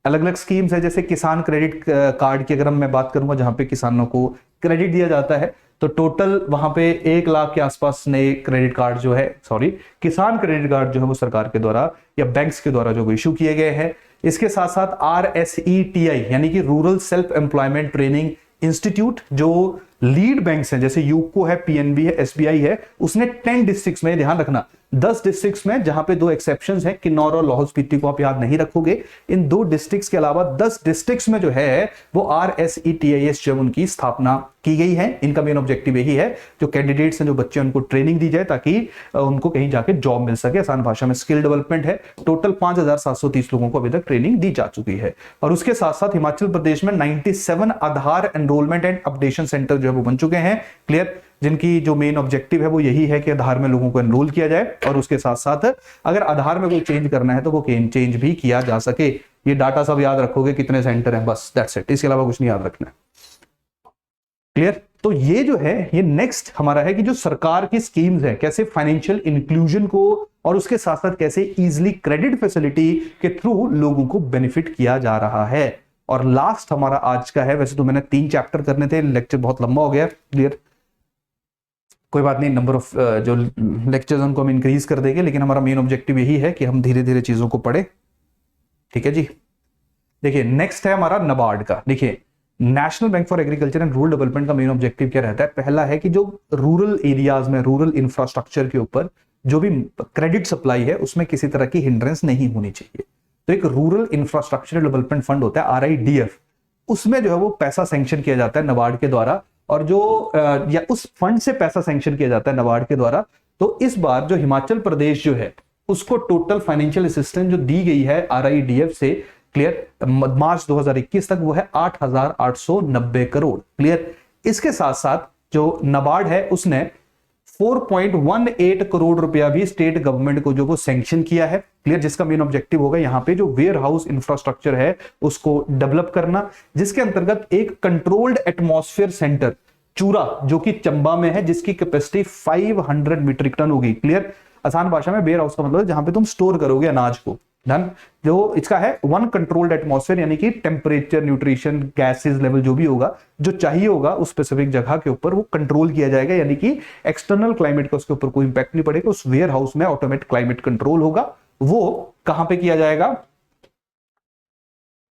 अलग अलग स्कीम्स है, जैसे किसान क्रेडिट कार्ड की अगर मैं बात करूंगा, जहां पे किसानों को क्रेडिट दिया जाता है, तो टोटल वहां पे 1 लाख के आसपास नए क्रेडिट कार्ड जो है, सॉरी, किसान क्रेडिट कार्ड जो है वो सरकार के द्वारा या बैंक्स के द्वारा जो इशू किए गए हैं। इसके साथ साथ RSETI यानी कि rural self employment training institute, जो लीड बैंक्स हैं जैसे यूको है, PNB है, SBI है, उसने 10 डिस्ट्रिक्ट्स में, ध्यान रखना 10 डिस्ट्रिक्ट्स में, जहां पे 2 एक्सेप्शंस हैं, किन्नौर और लाहौल स्पीति को आप याद नहीं रखोगे, इन 2 डिस्ट्रिक्ट्स के अलावा 10 डिस्ट्रिक्ट्स में जो है वो RSETIS जो उनकी स्थापना की गई है। इनका मेन ऑब्जेक्टिव यही है, जो कैंडिडेट्स हैं, जो बच्चे, उनको ट्रेनिंग दी जाए ताकि उनको कहीं जाके जॉब मिल सके, आसान भाषा में स्किल डेवलपमेंट है। टोटल 5730 लोगों को अभी तक ट्रेनिंग दी जा चुकी है। और उसके साथ साथ हिमाचल प्रदेश में 97 आधार एनरोलमेंट एंड अपडेशन सेंटर जो है वो बन चुके हैं, क्लियर, जिनकी जो मेन ऑब्जेक्टिव है वो यही है कि आधार में लोगों को एनरोल किया जाए, और उसके साथ साथ अगर आधार में कोई चेंज करना है तो वो चेंज भी किया जा सके। ये डाटा सब याद रखोगे, कितने सेंटर हैं, बस दैट्स इट, इसके अलावा कुछ नहीं याद रखना है, क्लियर। तो ये जो है, ये नेक्स्ट हमारा है कि जो सरकार की स्कीम्स है, कैसे फाइनेंशियल इंक्लूजन को और उसके साथ साथ कैसे इजीली क्रेडिट फैसिलिटी के थ्रू लोगों को बेनिफिट किया जा रहा है। और लास्ट हमारा आज का है, वैसे तो मैंने 3 चैप्टर करने थे, लेक्चर बहुत लंबा हो गया, क्लियर, कोई बात नहीं, नंबर ऑफ जो लेक्चर्स उनको हम इंक्रीज कर देंगे, लेकिन हमारा मेन ऑब्जेक्टिव यही है कि हम धीरे धीरे चीजों को पढ़े, ठीक है जी। देखिए नेक्स्ट है हमारा नाबार्ड का। देखिए national bank for agriculture and rural development का मेन ऑब्जेक्टिव क्या रहता है? पहला है कि जो रूरल एरियाज में रूरल इंफ्रास्ट्रक्चर के ऊपर जो भी क्रेडिट सप्लाई है उसमें किसी तरह की हिंड्रेंस नहीं होनी चाहिए। तो एक रूरल इंफ्रास्ट्रक्चर डेवलपमेंट फंड होता है RIDF, उसमें जो है वो पैसा सैंक्शन किया जाता है नाबार्ड के द्वारा, और जो या उस फंड से पैसा सैंक्शन किया जाता है नाबार्ड के द्वारा। तो इस बार जो हिमाचल प्रदेश जो है उसको टोटल फाइनेंशियल असिस्टेंस जो दी गई है RIDF से, क्लियर, मार्च 2021 तक, वो है 8,890 करोड़, क्लियर। इसके साथ साथ जो नाबार्ड है उसने 4.18 करोड़ रुपया भी स्टेट गवर्नमेंट को जो वो सैंक्शन किया है, क्लियर, जिसका मेन ऑब्जेक्टिव होगा यहाँ पे जो वेयर हाउस इंफ्रास्ट्रक्चर है उसको डेवलप करना, जिसके अंतर्गत एक कंट्रोल्ड एटमॉस्फेयर सेंटर चूरा जो कि चंबा में है, जिसकी कैपेसिटी 500 मीट्रिक टन होगी, क्लियर। आसान भाषा में वेयर हाउस का मतलब जहां पे तुम स्टोर करोगे अनाज को, डन। जो इसका है 1 कंट्रोल्ड एटमॉस्फेयर, यानी कि टेम्परेचर, न्यूट्रिशन, गैसेस लेवल जो भी होगा, जो चाहिए होगा उस स्पेसिफिक जगह के ऊपर वो कंट्रोल किया जाएगा, यानी कि एक्सटर्नल क्लाइमेट का उसके ऊपर कोई इंपैक्ट नहीं पड़ेगा। उस वेयर हाउस में ऑटोमेटिक क्लाइमेट कंट्रोल होगा। वो कहां पे किया जाएगा?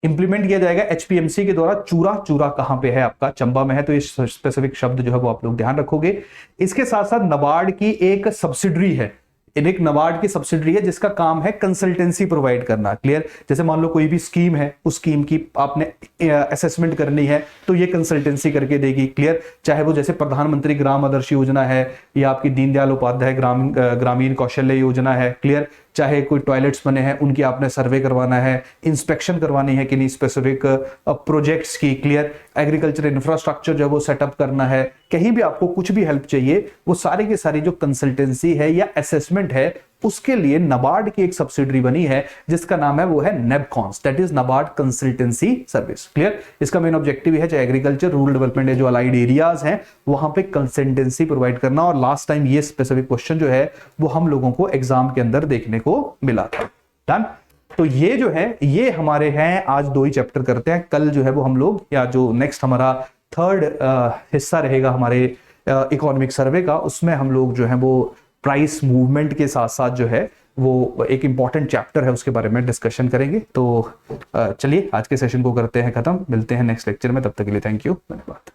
इंप्लीमेंट किया जाएगा HPMC के द्वारा। चूरा कहां पे है? आपका चंबा में है। तो ये स्पेसिफिक शब्द जो है वो आप लोग ध्यान रखोगे। इसके साथ साथ नाबार्ड की एक सब्सिडरी है, एक नाबार्ड की सब्सिडरी है जिसका काम है कंसल्टेंसी प्रोवाइड करना, क्लियर। जैसे मान लो कोई भी स्कीम है, उस स्कीम की आपने असेसमेंट करनी है तो ये कंसल्टेंसी करके देगी, क्लियर। चाहे वो जैसे प्रधानमंत्री ग्राम आदर्श योजना है या आपकी दीनदयाल उपाध्याय ग्रामीण कौशल्य योजना है, क्लियर। चाहे कोई टॉयलेट्स बने हैं उनकी आपने सर्वे करवाना है, इंस्पेक्शन करवानी है किन्हीं स्पेसिफिक प्रोजेक्ट्स की, क्लियर। एग्रीकल्चर इंफ्रास्ट्रक्चर जो है वो सेटअप करना है, कहीं भी आपको कुछ भी हेल्प चाहिए, वो सारी की सारी जो कंसल्टेंसी है या असेसमेंट है उसके लिए नाबार्ड की एक सब्सिडरी बनी है जिसका नाम है वो है NABCONS, that is NABARD consultancy service, clear. इसका मेन ऑब्जेक्टिव है चाहे एग्रीकल्चर, रूरल डेवलपमेंट है, जो अलाइड एरियाज हैं वहां पे कंसल्टेंसी प्रोवाइड करना। और लास्ट टाइम ये स्पेसिफिक क्वेश्चन जो है वो हम लोगों को एग्जाम के अंदर देखने को मिला था, डन। तो ये जो है ये हमारे हैं, आज 2 ही चैप्टर करते हैं। कल जो है वो हम लोग, या जो नेक्स्ट हमारा 3rd हिस्सा रहेगा हमारे इकोनॉमिक सर्वे का, उसमें हम लोग जो है वो प्राइस मूवमेंट के साथ साथ जो है वो एक इंपॉर्टेंट चैप्टर है उसके बारे में डिस्कशन करेंगे। तो चलिए आज के सेशन को करते हैं खत्म, मिलते हैं नेक्स्ट लेक्चर में, तब तक के लिए थैंक यू, धन्यवाद।